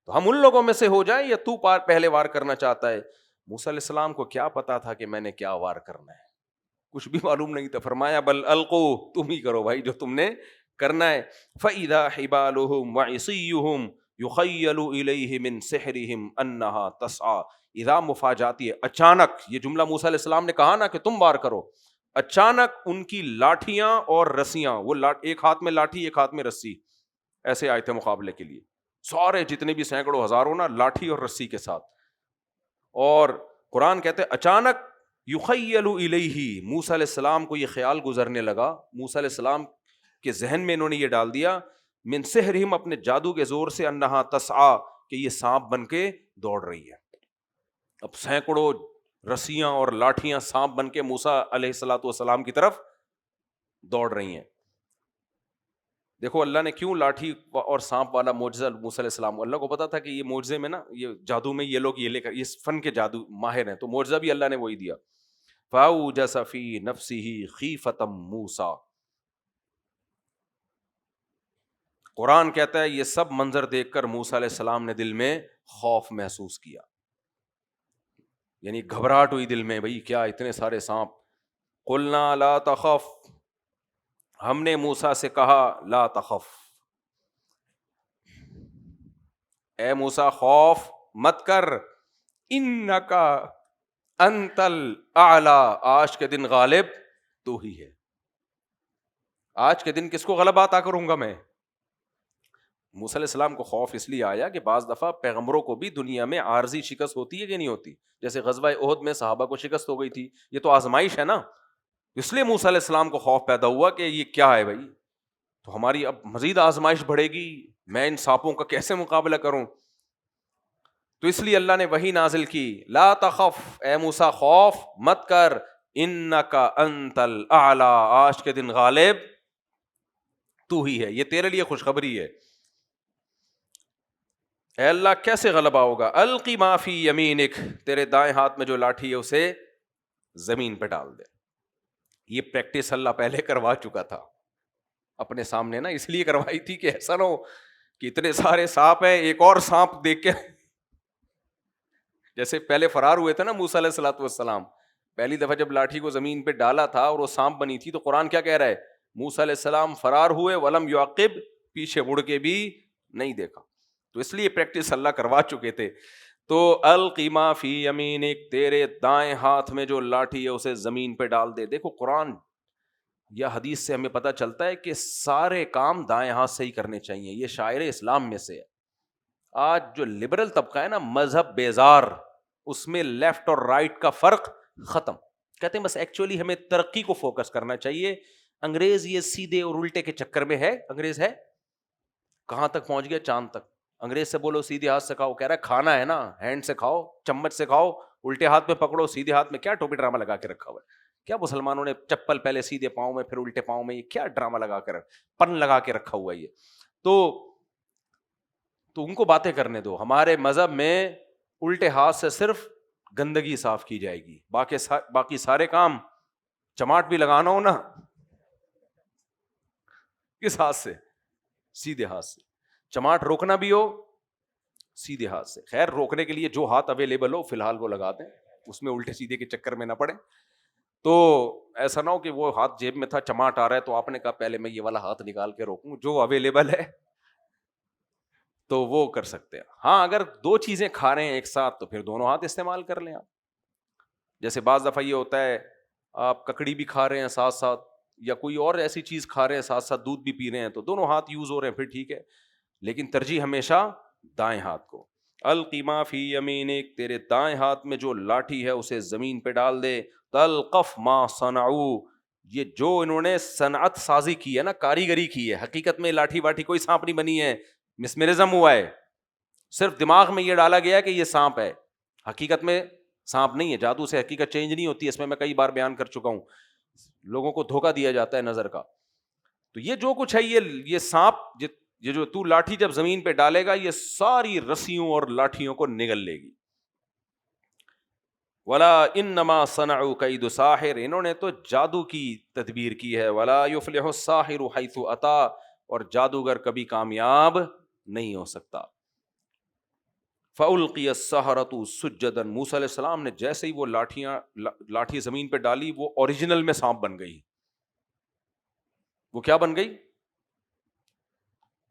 تو ہم ان لوگوں میں سے ہو جائیں یا تو پہلے وار کرنا چاہتا ہے. موسیٰ علیہ السلام کو کیا پتا تھا کہ میں نے کیا وار کرنا ہے؟ کچھ بھی معلوم نہیں تھا. فرمایا بل القوا، تم ہی کرو بھائی جو تم نے کرنا ہے. فاذا حبالهم وعصيهم يخيل اليه من سحرهم انها تسعى، اذا مفاجاتی ہے اچانک، یہ جملہ موسیٰ علیہ السلام نے کہا نا کہ تم وار کرو، اچانک ان کی لاٹھیاں اور رسیاں، وہ ایک ہاتھ میں لاٹھی ایک ہاتھ میں رسی، ایسے آئے تھے مقابلے کے لیے، سارے جتنے بھی سینکڑوں ہزاروں نا لاٹھی اور رسی کے ساتھ. اور قرآن کہتے ہیں اچانک یخیل الیہ، موسیٰ علیہ السلام کو یہ خیال گزرنے لگا، موسیٰ علیہ السلام کے ذہن میں انہوں نے یہ ڈال دیا، من سحرہم، اپنے جادو کے زور سے، انہا تسعی، کہ یہ سانپ بن کے دوڑ رہی ہے. اب سینکڑوں رسیاں اور لاٹھیاں سانپ بن کے موسیٰ علیہ السلام کی طرف دوڑ رہی ہیں. دیکھو اللہ نے کیوں لاٹھی اور سانپ والا معجزہ موسیٰ علیہ السلام کو، اللہ کو پتا تھا کہ یہ معجزے میں نا، یہ جادو میں یہ لوگ یہ لے کر، یہ فن کے جادو ماہر ہیں، تو معجزہ بھی اللہ نے وہی دیا. فَأَوْجَسَ فِي نَفْسِهِ خِيفَةً مُوسَىٰ. قرآن کہتا ہے یہ سب منظر دیکھ کر موسیٰ علیہ السلام نے دل میں خوف محسوس کیا، یعنی گھبراہٹ ہوئی دل میں، بھئی کیا اتنے سارے سانپ. قُلْنَا لَا تَخَفْ، ہم نے موسیٰ سے کہا لا تخف، اے موسیٰ خوف مت کر، انکا انت الاعلی، آج کے دن غالب تو ہی ہے. آج کے دن کس کو غلبہ عطا کروں گا میں؟ موسیٰ علیہ السلام کو خوف اس لیے آیا کہ بعض دفعہ پیغمبروں کو بھی دنیا میں عارضی شکست ہوتی ہے کہ نہیں ہوتی، جیسے غزوہ احد میں صحابہ کو شکست ہو گئی تھی، یہ تو آزمائش ہے نا. اس لیے موسیٰ علیہ السلام کو خوف پیدا ہوا کہ یہ کیا ہے بھائی، تو ہماری اب مزید آزمائش بڑھے گی، میں ان سانپوں کا کیسے مقابلہ کروں. تو اس لیے اللہ نے وحی نازل کی، لا تخف، اے موسیٰ خوف مت کر، انکا انت الاعلی، آج کے دن غالب تو ہی ہے، یہ تیرے لیے خوشخبری ہے. اے اللہ کیسے غلبہ ہوگا؟ القی ما فی یمینک، تیرے دائیں ہاتھ میں جو لاٹھی ہے اسے زمین پہ ڈال دے. یہ پریکٹس اللہ پہلے کروا چکا تھا اپنے سامنے نا، اس لیے کروائی تھی کہ ایسا نہ ہو کہ اتنے سارے سانپ ہیں، ایک اور سانپ دیکھ کے، جیسے پہلے فرار ہوئے تھے نا موسیٰ علیہ السلام، پہلی دفعہ جب لاٹھی کو زمین پہ ڈالا تھا اور وہ سانپ بنی تھی، تو قرآن کیا کہہ رہا ہے؟ موسیٰ علیہ السلام فرار ہوئے، ولم یعقب، پیچھے مڑ کے بھی نہیں دیکھا. تو اس لیے پریکٹس اللہ کروا چکے تھے. تو القی ما فی یمینک، تیرے دائیں ہاتھ میں جو لاٹھی ہے اسے زمین پہ ڈال دے. دیکھو قرآن یا حدیث سے ہمیں پتہ چلتا ہے کہ سارے کام دائیں ہاتھ سے ہی کرنے چاہیے، یہ شاعر اسلام میں سے ہے. آج جو لبرل طبقہ ہے نا، مذہب بیزار، اس میں لیفٹ اور رائٹ کا فرق ختم. کہتے ہیں بس ایکچولی ہمیں ترقی کو فوکس کرنا چاہیے. انگریز یہ سیدھے اور الٹے کے چکر میں ہے. انگریز ہے کہاں تک پہنچ گیا؟ چاند تک. انگریز سے بولو سیدھے ہاتھ سے کھاؤ، کہہ رہا ہے کھانا ہے نا ہینڈ سے کھاؤ، چمچ سے کھاؤ، الٹے ہاتھ میں پکڑو سیدھے ہاتھ میں. کیا ٹوپی ڈرامہ لگا کے رکھا ہوا ہے؟ کیا مسلمانوں نے چپل پہلے سیدھے پاؤں میں پھر الٹے پاؤں میں، یہ کیا ڈرامہ لگا کے پن لگا کے رکھا ہوا ہے یہ؟ تو ان کو باتیں کرنے دو. ہمارے مذہب میں الٹے ہاتھ سے صرف گندگی صاف کی جائے گی، باقی سارے کام، چماٹ بھی لگانا ہو نا کس ہاتھ سے؟ سیدھے ہاتھ سے. چماٹ روکنا بھی ہو سیدھے ہاتھ سے. خیر روکنے کے لیے جو ہاتھ اویلیبل ہو فی الحال وہ لگا دیں، اس میں الٹے سیدھے کے چکر میں نہ پڑے. تو ایسا نہ ہو کہ وہ ہاتھ جیب میں تھا، چماٹ آ رہا ہے تو آپ نے کہا پہلے میں یہ والا ہاتھ نکال کے روکوں. جو اویلیبل ہے تو وہ کر سکتے ہیں. ہاں اگر دو چیزیں کھا رہے ہیں ایک ساتھ تو پھر دونوں ہاتھ استعمال کر لیں آپ. جیسے بعض دفعہ یہ ہوتا ہے آپ ککڑی بھی کھا رہے ہیں ساتھ ساتھ، یا کوئی اور ایسی چیز کھا رہے ہیں ساتھ ساتھ، دودھ بھی پی رہے ہیں، تو دونوں ہاتھ یوز ہو رہے ہیں پھر ٹھیک ہے، لیکن ترجیح ہمیشہ دائیں ہاتھ کو. القما فی یمینک، تیرے دائیں ہاتھ میں جو لاٹھی ہے اسے زمین پہ ڈال دے. تلقف ما صنعوا، یہ جو انہوں نے صنعت سازی کی ہے نا، کاریگری کی ہے، حقیقت میں لاٹھی واٹھی کوئی سانپ نہیں بنی ہے، مسمرزم ہوا ہے، صرف دماغ میں یہ ڈالا گیا کہ یہ سانپ ہے، حقیقت میں سانپ نہیں ہے. جادو سے حقیقت چینج نہیں ہوتی، اس میں کئی بار بیان کر چکا ہوں. لوگوں کو دھوکہ دیا جاتا ہے نظر کا. تو یہ جو کچھ ہے یہ سانپ، یہ جو تو لاٹھی جب زمین پہ ڈالے گا یہ ساری رسیوں اور لاٹھیوں کو نگل لے گی. ولا انما صنعوا کید ساحر، انہوں نے تو جادو کی تدبیر کی ہے. ولا یفلح الساحر حیث اتی، اور جادوگر کبھی کامیاب نہیں ہو سکتا. فَأُلْقِيَ السَّحَرَةُ سُجَّدًا، موسیٰ علیہ السلام نے جیسے ہی وہ لاٹھی زمین پہ ڈالی وہ اوریجنل میں سانپ بن گئی. وہ کیا بن گئی؟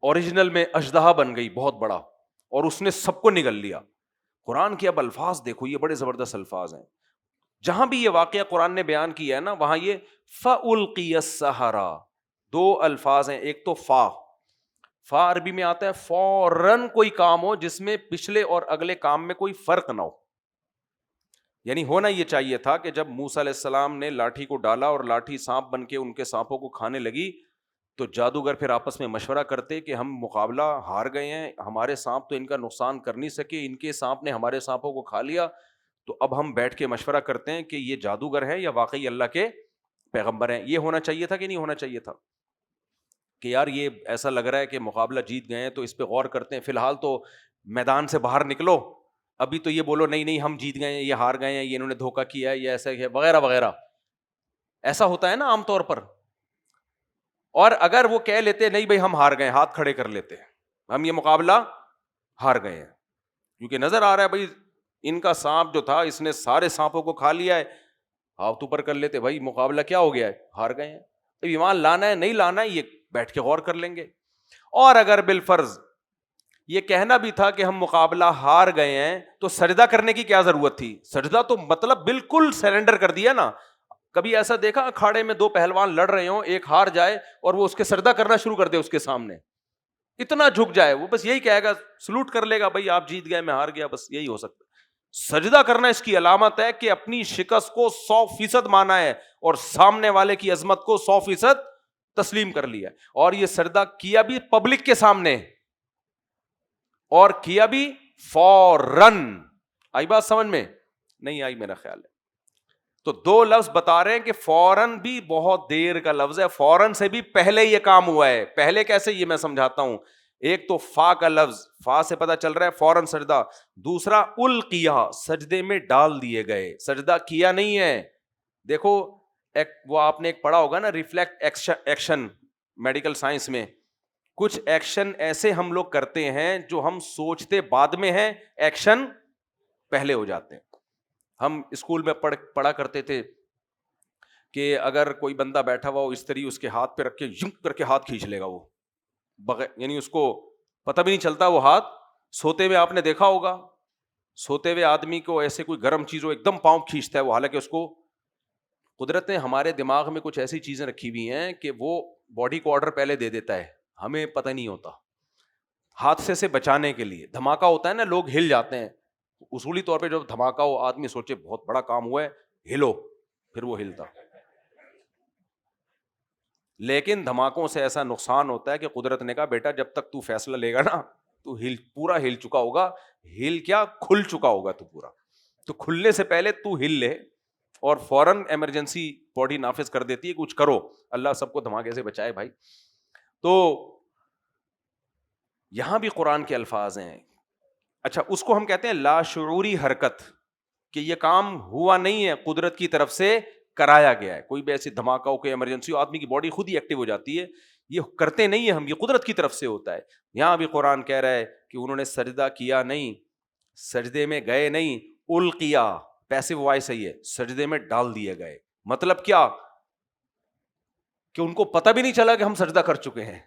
اوریجنل میں اژدہا بن گئی بہت بڑا، اور اس نے سب کو نگل لیا. قرآن کے اب الفاظ دیکھو، یہ بڑے زبردست الفاظ ہیں. جہاں بھی یہ واقعہ قرآن نے بیان کیا ہے نا، وہاں یہ فَأُلْقِيَ السَّحَرَةُ، دو الفاظ ہیں. ایک تو فا عربی میں آتا ہے فوراً کوئی کام ہو جس میں پچھلے اور اگلے کام میں کوئی فرق نہ ہو. یعنی ہونا یہ چاہیے تھا کہ جب موسیٰ علیہ السلام نے لاٹھی کو ڈالا اور لاٹھی سانپ بن کے ان کے سانپوں کو کھانے لگی، تو جادوگر پھر آپس میں مشورہ کرتے کہ ہم مقابلہ ہار گئے ہیں، ہمارے سانپ تو ان کا نقصان کر نہیں سکے، ان کے سانپ نے ہمارے سانپوں کو کھا لیا، تو اب ہم بیٹھ کے مشورہ کرتے ہیں کہ یہ جادوگر ہے یا واقعی اللہ کے پیغمبر ہیں. یہ ہونا چاہیے تھا کہ نہیں ہونا چاہیے تھا؟ کہ یار یہ ایسا لگ رہا ہے کہ مقابلہ جیت گئے ہیں تو اس پہ غور کرتے ہیں، فی الحال تو میدان سے باہر نکلو، ابھی تو یہ بولو نہیں ہم جیت گئے ہیں، یہ ہار گئے ہیں، یہ انہوں نے دھوکہ کیا ہے، یہ ایسا ہے وغیرہ وغیرہ. ایسا ہوتا ہے نا عام طور پر. اور اگر وہ کہہ لیتے نہیں بھائی ہم ہار گئے، ہاتھ کھڑے کر لیتے ہم یہ مقابلہ ہار گئے ہیں، کیونکہ نظر آ رہا ہے بھائی ان کا سانپ جو تھا اس نے سارے سانپوں کو کھا لیا ہے، ہاتھ اوپر کر لیتے بھائی مقابلہ کیا ہو گیا ہے، ہار گئے ہیں. ایمان لانا ہے نہیں لانا ہے یہ بیٹھ کے غور کر لیں گے. اور اگر بالفرض یہ کہنا بھی تھا کہ ہم مقابلہ ہار گئے ہیں تو سجدہ کرنے کی کیا ضرورت تھی؟ سجدہ تو مطلب بالکل سرنڈر کر دیا نا. کبھی ایسا دیکھا اکھاڑے میں دو پہلوان لڑ رہے ہوں، ایک ہار جائے اور وہ اس کے سجدہ کرنا شروع کر دے اس کے سامنے، اتنا جھک جائے، وہ بس یہی کہے گا، سلوٹ کر لے گا بھائی آپ جیت گئے میں ہار گیا، بس یہی ہو سکتا ہے. سجدہ کرنا اس کی علامت ہے کہ اپنی شکست کو 100% مانا ہے اور سامنے والے کی عظمت کو 100% تسلیم کر لیا. اور یہ سجدہ کیا بھی پبلک کے سامنے، اور کیا بھی فوراً. آئی بات سمجھ میں؟ نہیں آئی میرا خیال ہے. تو دو لفظ بتا رہے ہیں کہ فوراً بھی بہت دیر کا لفظ ہے، فوراً سے بھی پہلے یہ کام ہوا ہے. پہلے کیسے یہ میں سمجھاتا ہوں. ایک تو فا کا لفظ، فا سے پتہ چل رہا ہے فوراً سجدہ. دوسرا القیا، سجدے میں ڈال دیے گئے، سجدہ کیا نہیں ہے. دیکھو وہ آپ نے ایک پڑھا ہوگا نا ریفلیکٹ ایکشن، میڈیکل سائنس میں کچھ ایکشن ایسے ہم لوگ کرتے ہیں جو ہم سوچتے بعد میں ہیں، ایکشن پہلے ہو جاتے ہیں. ہم اسکول میں پڑھا کرتے تھے کہ اگر کوئی بندہ بیٹھا ہوا ہو اس طرح اس کے ہاتھ پہ رکھ کے یوں کر کے ہاتھ کھینچ لے گا وہ بغیر، یعنی اس کو پتہ بھی نہیں چلتا وہ ہاتھ. سوتے ہوئے آپ نے دیکھا ہوگا، سوتے ہوئے آدمی کو ایسے کوئی گرم چیز ہو ایک دم پاؤں کھینچتا ہے وہ، حالانکہ اس کو قدرت نے ہمارے دماغ میں کچھ ایسی چیزیں رکھی ہوئی ہیں کہ وہ باڈی کو آرڈر پہلے دے دیتا ہے، ہمیں پتہ نہیں ہوتا. حادثے سے بچانے کے لیے. دھماکہ ہوتا ہے نا, لوگ ہل جاتے ہیں, اصولی طور پہ جب دھماکہ ہو آدمی سوچے بہت بڑا کام ہوا ہے, ہلو, پھر وہ ہلتا. لیکن دھماکوں سے ایسا نقصان ہوتا ہے کہ قدرت نے کہا بیٹا جب تک تو فیصلہ لے گا نا, تو پورا ہل چکا ہوگا, ہل کیا, کھل چکا ہوگا تو پورا, تو کھلنے سے پہلے تو ہل لے, اور فوراً ایمرجنسی باڈی نافذ کر دیتی ہے, کچھ کرو, اللہ سب کو دھماکے سے بچائے بھائی. تو یہاں بھی قرآن کے الفاظ ہیں. اچھا, اس کو ہم کہتے ہیں لاشعوری حرکت, کہ یہ کام ہوا نہیں ہے, قدرت کی طرف سے کرایا گیا ہے. کوئی بھی ایسی دھماکہ ہو, کوئی ایمرجنسی ہو, آدمی کی باڈی خود ہی ایکٹیو ہو جاتی ہے, یہ کرتے نہیں ہیں ہم, یہ قدرت کی طرف سے ہوتا ہے. یہاں بھی قرآن کہہ رہا ہے کہ انہوں نے سجدہ کیا نہیں, سجدے میں گئے نہیں, القیا پیسو وائس ہے, یہ سجدے میں ڈال دیے گئے. مطلب کیا, کہ ان کو پتہ بھی نہیں چلا کہ ہم سجدہ کر چکے ہیں.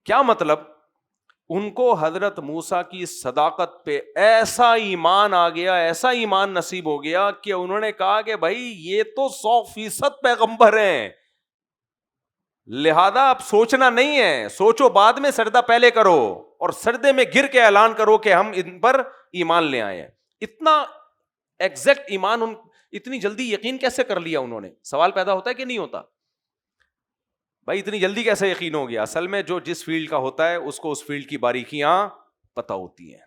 کیا مطلب, ان کو حضرت موسیٰ کی صداقت پہ ایسا ایمان آ گیا, ایسا ایمان نصیب ہو گیا کہ انہوں نے کہا کہ بھائی یہ تو 100% پیغمبر ہیں, لہذا اب سوچنا نہیں ہے, سوچو بعد میں, سجدہ پہلے کرو, اور سجدے میں گر کے اعلان کرو کہ ہم ان پر ایمان لے آئے ہیں. اتنا ایگزیکٹ ایمان, اتنی جلدی یقین کیسے کر لیا انہوں نے؟ سوال پیدا ہوتا ہے کہ نہیں ہوتا بھائی, اتنی جلدی کیسے یقین ہو گیا؟ اصل میں جو جس فیلڈ کا ہوتا ہے اس کو اس فیلڈ کی باریکیاں پتہ ہوتی ہیں.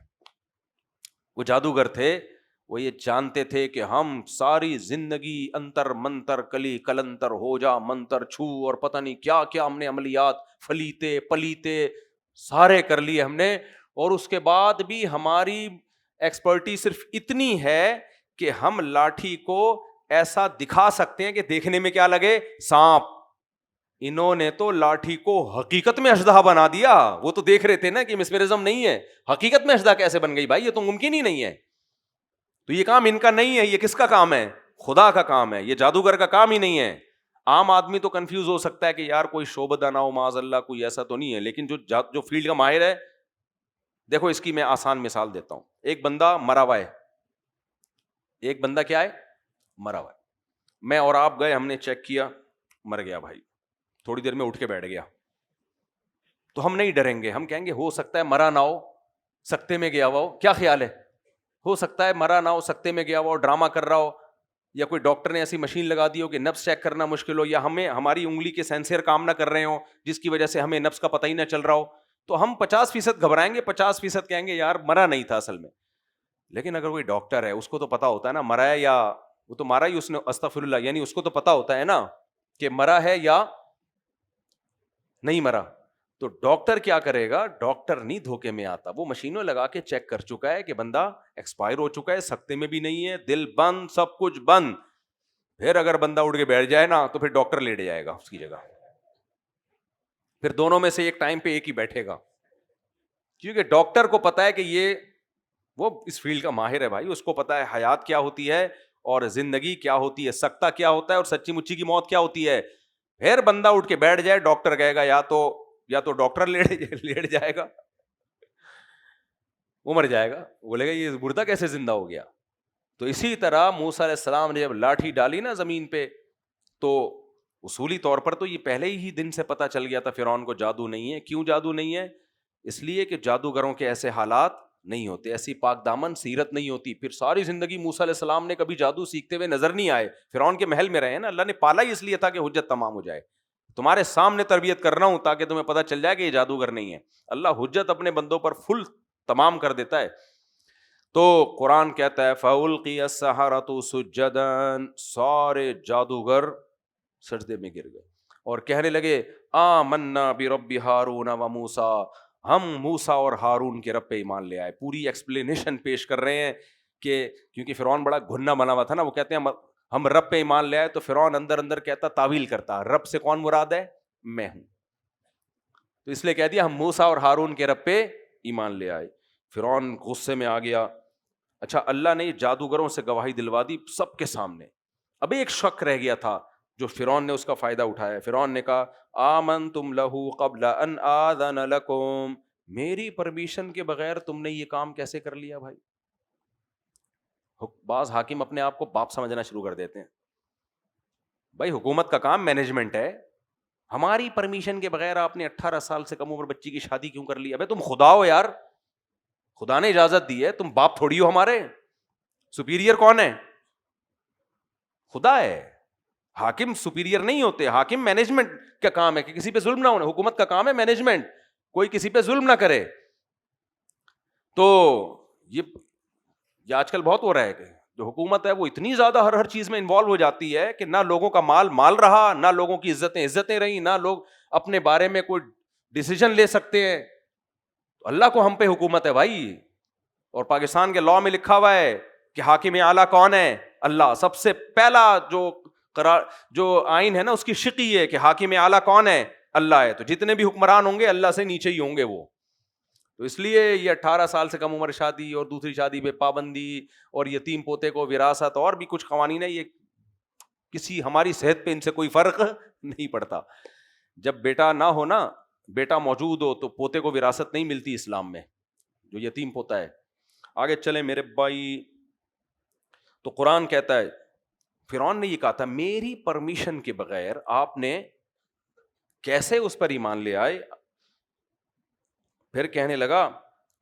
وہ جادوگر تھے, وہ یہ جانتے تھے کہ ہم ساری زندگی انتر منتر کلی کلنتر ہو جا منتر چھو اور پتہ نہیں کیا کیا ہم نے عملیات فلیتے پلیتے سارے کر لیے ہم نے, اور اس کے بعد بھی ہماری ایکسپرٹی صرف اتنی ہے کہ ہم لاٹھی کو ایسا دکھا سکتے ہیں کہ دیکھنے میں کیا لگے, سانپ. انہوں نے تو لاٹھی کو حقیقت میں اژدہا بنا دیا. وہ تو دیکھ رہے تھے نا کہ مسمرزم نہیں ہے, حقیقت میں اژدہا کیسے بن گئی بھائی, یہ تو ممکن ہی نہیں ہے. تو یہ کام ان کا نہیں ہے, یہ کس کا کام ہے؟ خدا کا کام ہے, یہ جادوگر کا کام ہی نہیں ہے. عام آدمی تو کنفیوز ہو سکتا ہے کہ یار کوئی شعبدہ نہ ہو معاذ اللہ, کوئی ایسا تو نہیں ہے, لیکن جو فیلڈ کا ماہر ہے, دیکھو اس کی میں آسان مثال دیتا ہوں. ایک بندہ مرا ہوا ہے, ایک بندہ کیا ہے, مرا ہوا ہے. میں اور آپ گئے, ہم نے چیک کیا, مر گیا بھائی, تھوڑی دیر میں اٹھ کے بیٹھ گیا, تو ہم نہیں ڈریں گے, ہم کہیں گے ہو سکتا ہے مرا نہ ہو, سکتے میں گیا ہوا ہو. کیا خیال ہے, ہو سکتا ہے مرا نہ ہو, سکتے میں گیا ہوا ہو, ڈرامہ کر رہا ہو, یا کوئی ڈاکٹر نے ایسی مشین لگا دی ہو کہ نبض چیک کرنا مشکل ہو, یا ہمیں ہماری انگلی کے سینسر کام نہ کر رہے ہوں جس کی وجہ سے ہمیں نبض کا پتہ ہی نہ چل رہا ہو, تو ہم 50% گھبرائیں گے, 50% کہیں گے یار مرا نہیں تھا اصل میں. لیکن اگر کوئی ڈاکٹر ہے, اس کو تو پتا ہوتا ہے نا مرا ہے, یا وہ تو مارا ہی اس نے, استغفر اللہ, یعنی اس کو تو پتا ہوتا ہے نا کہ مرا ہے یا نہیں مرا. تو ڈاکٹر کیا کرے گا, ڈاکٹر نہیں دھوکے میں آتا, وہ مشینوں لگا کے چیک کر چکا ہے کہ بندہ ایکسپائر ہو چکا ہے, سکتے میں بھی نہیں ہے, دل بند, سب کچھ بند. پھر اگر بندہ اٹھ کے بیٹھ جائے نا, تو پھر ڈاکٹر لیٹ جائے گا اس کی جگہ, پھر دونوں میں سے ایک ٹائم پہ ایک ہی بیٹھے گا, کیونکہ ڈاکٹر کو پتا ہے کہ یہ وہ اس فیلڈ کا ماہر ہے بھائی, اس کو پتا ہے حیات کیا ہوتی ہے اور زندگی کیا ہوتی ہے, سکتا کیا ہوتا ہے اور سچی مچی کی موت کیا ہوتی ہے. پھر بندہ اٹھ کے بیٹھ جائے, ڈاکٹر کہے گا یا تو ڈاکٹر لیٹ جائے گا, وہ مر جائے گا, بولے گا یہ مردہ کیسے زندہ ہو گیا. تو اسی طرح موسیٰ علیہ السلام نے جب لاٹھی ڈالی نا زمین پہ, تو اصولی طور پر تو یہ پہلے ہی دن سے پتہ چل گیا تھا فرعون کو جادو نہیں ہے. کیوں جادو نہیں ہے؟ اس لیے کہ جادوگروں کے ایسے حالات نہیں ہوتے, ایسی پاک دامن سیرت نہیں ہوتی. پھر ساری زندگی موسیٰ علیہ السلام نے کبھی جادو سیکھتے ہوئے نظر نہیں آئے, فرعون کے محل میں رہے نا, اللہ نے پالا ہی اس لیے تھا کہ حجت تمام ہو جائے. تمہارے سامنے تربیت کر رہا ہوں تاکہ تمہیں پتہ چل جائے کہ یہ جادوگر نہیں ہے. اللہ حجت اپنے بندوں پر فل تمام کر دیتا ہے. تو قرآن کہتا ہے فَأُلْقِيَ السَّحَرَةُ سُجَّدًا, سارے جادوگر سجدے میں گر گئے اور کہنے لگے آمنا برب ہارون و موسیٰ, ہم موسیٰ اور ہارون کے رب پہ ایمان لے آئے. پوری ایکسپلینیشن پیش کر رہے ہیں کہ کیونکہ فرعون بڑا گھنا بنا ہوا تھا نا, وہ کہتے ہیں ہم رب پہ ایمان لے آئے, تو فرعون اندر اندر کہتا تعویل کرتا, رب سے کون مراد ہے, میں ہوں. تو اس لیے کہہ دیا ہم موسیٰ اور ہارون کے رب پہ ایمان لے آئے. فرعون غصے میں آ گیا. اچھا, اللہ نے جادوگروں سے گواہی دلوا دی سب کے سامنے. ابھی ایک شک رہ گیا تھا جو فرعون نے اس کا فائدہ اٹھایا. فرعون نے کہا آمنتم لہ قبل ان آذن لکم, میری پرمیشن کے بغیر تم نے یہ کام کیسے کر لیا بھائی. بعض حاکم اپنے آپ کو باپ سمجھنا شروع کر دیتے ہیں. بھائی حکومت کا کام مینجمنٹ ہے, ہماری پرمیشن کے بغیر آپ نے 18 سال سے کم عمر بچی کی شادی کیوں کر لی؟ ابے تم خدا ہو یار, خدا نے اجازت دی ہے, تم باپ تھوڑی ہو ہمارے. سپیریئر کون ہے؟ خدا ہے. حاکم سپیریئر نہیں ہوتے, حاکم مینجمنٹ کا کام ہے کہ کسی پہ ظلم نہ ہونا. حکومت کا کام ہے مینجمنٹ, کوئی کسی پہ ظلم نہ کرے. تو یہ آج کل بہت ہو رہا ہے کہ جو حکومت ہے وہ اتنی زیادہ ہر چیز میں انوالو ہو جاتی ہے کہ نہ لوگوں کا مال رہا, نہ لوگوں کی عزتیں رہیں, نہ لوگ اپنے بارے میں کوئی ڈیسیژن لے سکتے ہیں. اللہ کو ہم پہ حکومت ہے بھائی, اور پاکستان کے لاء میں لکھا ہوا ہے کہ حاکم اعلیٰ کون ہے؟ اللہ. سب سے پہلا جو آئین ہے نا اس کی شق یہ ہے کہ حاکم اعلیٰ کون ہے؟ اللہ ہے. تو جتنے بھی حکمران ہوں گے اللہ سے نیچے ہی ہوں گے وہ. تو اس لیے یہ 18 سال سے کم عمر شادی اور دوسری شادی پہ پابندی اور یتیم پوتے کو وراثت اور بھی کچھ قوانین ہے, یہ کسی ہماری صحت پہ ان سے کوئی فرق نہیں پڑتا. جب بیٹا نہ ہو نا, بیٹا موجود ہو تو پوتے کو وراثت نہیں ملتی اسلام میں, جو یتیم پوتا ہے. آگے چلیں میرے بھائی, تو قرآن کہتا ہے فرعون نے یہ کہا تھا میری پرمیشن کے بغیر آپ نے کیسے اس پر ایمان لے آئے؟ پھر کہنے لگا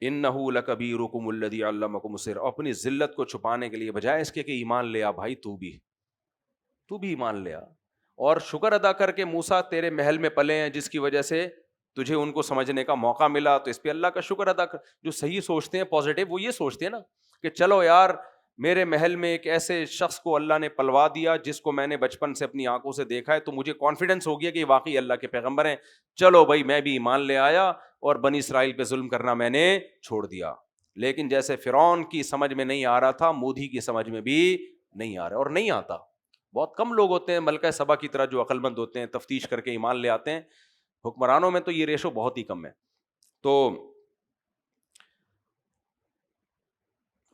انہو لکبیرکم الذی علمکم السحر, اپنی ذلت کو چھپانے کے لیے بجائے اس کے کہ ایمان لے آ بھائی, تو بھی ایمان لے آ, اور شکر ادا کر کے موسیٰ تیرے محل میں پلے ہیں جس کی وجہ سے تجھے ان کو سمجھنے کا موقع ملا, تو اس پہ اللہ کا شکر ادا کر. جو صحیح سوچتے ہیں پازیٹیو, وہ یہ سوچتے ہیں نا کہ چلو یار میرے محل میں ایک ایسے شخص کو اللہ نے پلوا دیا جس کو میں نے بچپن سے اپنی آنکھوں سے دیکھا ہے, تو مجھے کانفیڈنس ہو گیا کہ واقعی اللہ کے پیغمبر ہیں, چلو بھائی میں بھی ایمان لے آیا اور بنی اسرائیل پہ ظلم کرنا میں نے چھوڑ دیا. لیکن جیسے فرعون کی سمجھ میں نہیں آ رہا تھا, مودی کی سمجھ میں بھی نہیں آ رہا, اور نہیں آتا. بہت کم لوگ ہوتے ہیں ملکہ سبا کی طرح جو عقل مند ہوتے ہیں, تفتیش کر کے ایمان لے آتے ہیں. حکمرانوں میں تو یہ ریشو بہت ہی کم ہے. تو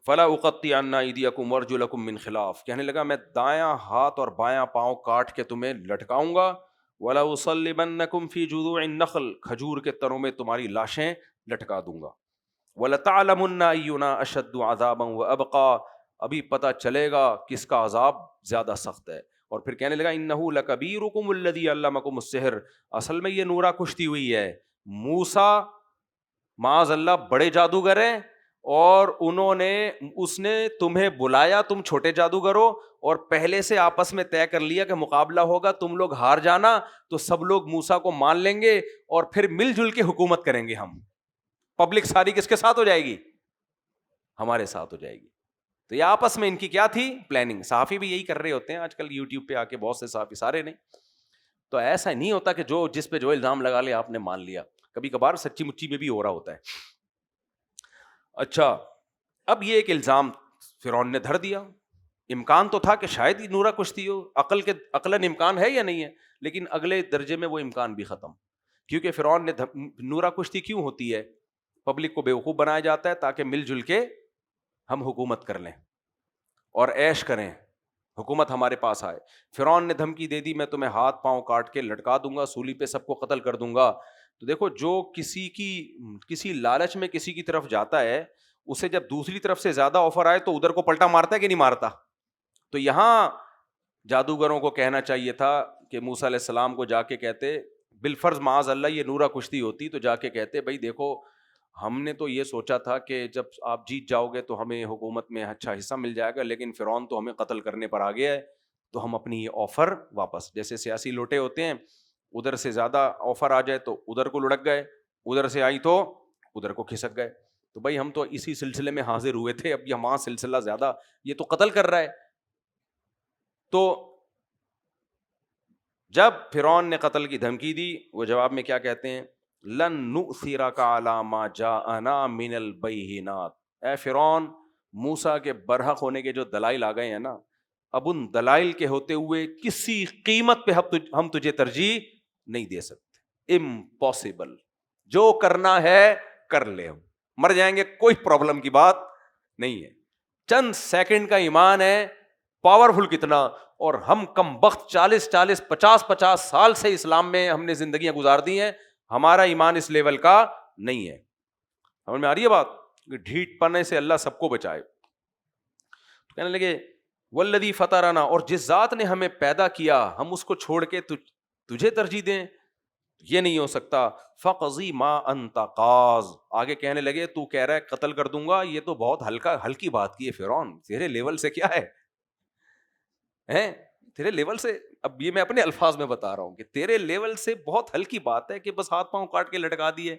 فلا اقطعن ایدیکم وارجلکم من خلاف, کہنے لگا میں دایاں ہاتھ اور بایاں پاؤں کاٹ کے تمہیں لٹکاؤں گا. ولا اصلبنکم فی جذوع النخل, کھجور کے تنوں میں تمہاری لاشیں لٹکا دوں گا. ولتعلمن اینا اشد عذابا وابقا, ابھی پتہ چلے گا کس کا عذاب زیادہ سخت ہے. اور پھر کہنے لگا انہو لکبیرکم الذی علمکم السحر, اصل میں یہ نورہ کشتی ہوئی ہے. موسیٰ معاذ اللہ بڑے جادوگر ہیں, اور اس نے تمہیں بلایا, تم چھوٹے جادوگر ہو, اور پہلے سے آپس میں طے کر لیا کہ مقابلہ ہوگا, تم لوگ ہار جانا تو سب لوگ موسیٰ کو مان لیں گے اور پھر مل جل کے حکومت کریں گے ہم. پبلک ساری کس کے ساتھ ہو جائے گی؟ ہمارے ساتھ ہو جائے گی. تو یہ آپس میں ان کی کیا تھی پلاننگ. صحافی بھی یہی کر رہے ہوتے ہیں آج کل یوٹیوب پہ آ کے, بہت سے صحافی, سارے نہیں. تو ایسا نہیں ہوتا کہ جس پہ جو الزام لگا لے آپ نے مان لیا, کبھی کبھار سچی مچی میں بھی ہو رہا ہوتا ہے. اچھا, اب یہ ایک الزام فرعون نے دھر دیا. امکان تو تھا کہ شاید ہی نورہ کشتی ہو, عقلاً امکان ہے یا نہیں ہے, لیکن اگلے درجے میں وہ امکان بھی ختم. کیونکہ فرعون نے نورہ کشتی کیوں ہوتی ہے؟ پبلک کو بیوقوف بنایا جاتا ہے تاکہ مل جل کے ہم حکومت کر لیں اور عیش کریں, حکومت ہمارے پاس آئے. فرعون نے دھمکی دے دی میں تمہیں ہاتھ پاؤں کاٹ کے لٹکا دوں گا, سولی پہ سب کو قتل کر دوں گا. تو دیکھو جو کسی لالچ میں کسی کی طرف جاتا ہے, اسے جب دوسری طرف سے زیادہ آفر آئے تو ادھر کو پلٹا مارتا ہے کہ نہیں مارتا. تو یہاں جادوگروں کو کہنا چاہیے تھا کہ موسیٰ علیہ السلام کو جا کے کہتے, بالفرض معاذ اللہ یہ نورہ کشتی ہوتی تو جا کے کہتے بھائی دیکھو ہم نے تو یہ سوچا تھا کہ جب آپ جیت جاؤ گے تو ہمیں حکومت میں اچھا حصہ مل جائے گا, لیکن فرعون تو ہمیں قتل کرنے پر آ گیا ہے, تو ہم اپنی یہ آفر واپس, جیسے سیاسی لوٹے ہوتے ہیں, ادھر سے زیادہ آفر آ جائے تو ادھر کو لڑک گئے, ادھر سے آئی تو ادھر کو کھسک گئے. تو بھائی ہم تو اسی سلسلے میں حاضر ہوئے تھے, اب یہ وہاں سلسلہ زیادہ, یہ تو قتل کر رہا ہے. تو جب فرعون نے قتل کی دھمکی دی, وہ جواب میں کیا کہتے ہیں, لن نؤثرک علی ما جاءنا من البینات, اے فرعون موسیٰ کے برحق ہونے کے جو دلائل آ گئے ہیں نا, اب ان دلائل کے ہوتے ہوئے کسی قیمت پہ ہم تجھے ترجیح نہیں دے سکتے, امپاسبل. جو کرنا ہے کر لے, ہم مر جائیں گے کوئی پرابلم کی بات نہیں ہے. چند سیکنڈ کا ایمان ہے, پاورفل کتنا, اور ہم کم بخت 40-50 سال سے اسلام میں ہم نے زندگیاں گزار دی ہیں, ہمارا ایمان اس لیول کا نہیں ہے. سمجھ میں آ رہی ہے بات؟ ڈھیٹ پنے سے اللہ سب کو بچائے. تو کہنے لگے والذی فطرنا, اور جس ذات نے ہمیں پیدا کیا ہم اس کو چھوڑ کے تجھے ترجیح دیں. یہ نہیں ہو سکتا. فقضی ما انت قاض, آگے کہنے لگے تو کہہ رہا ہے قتل کر دوں گا, یہ تو بہت ہلکی بات کی ہے فرعون, تیرے لیول سے کیا ہے ہیں, تیرے لیول سے, اب یہ میں اپنے الفاظ میں بتا رہا ہوں کہ تیرے لیول سے بہت ہلکی بات ہے کہ بس ہاتھ پاؤں کاٹ کے لٹکا دیے.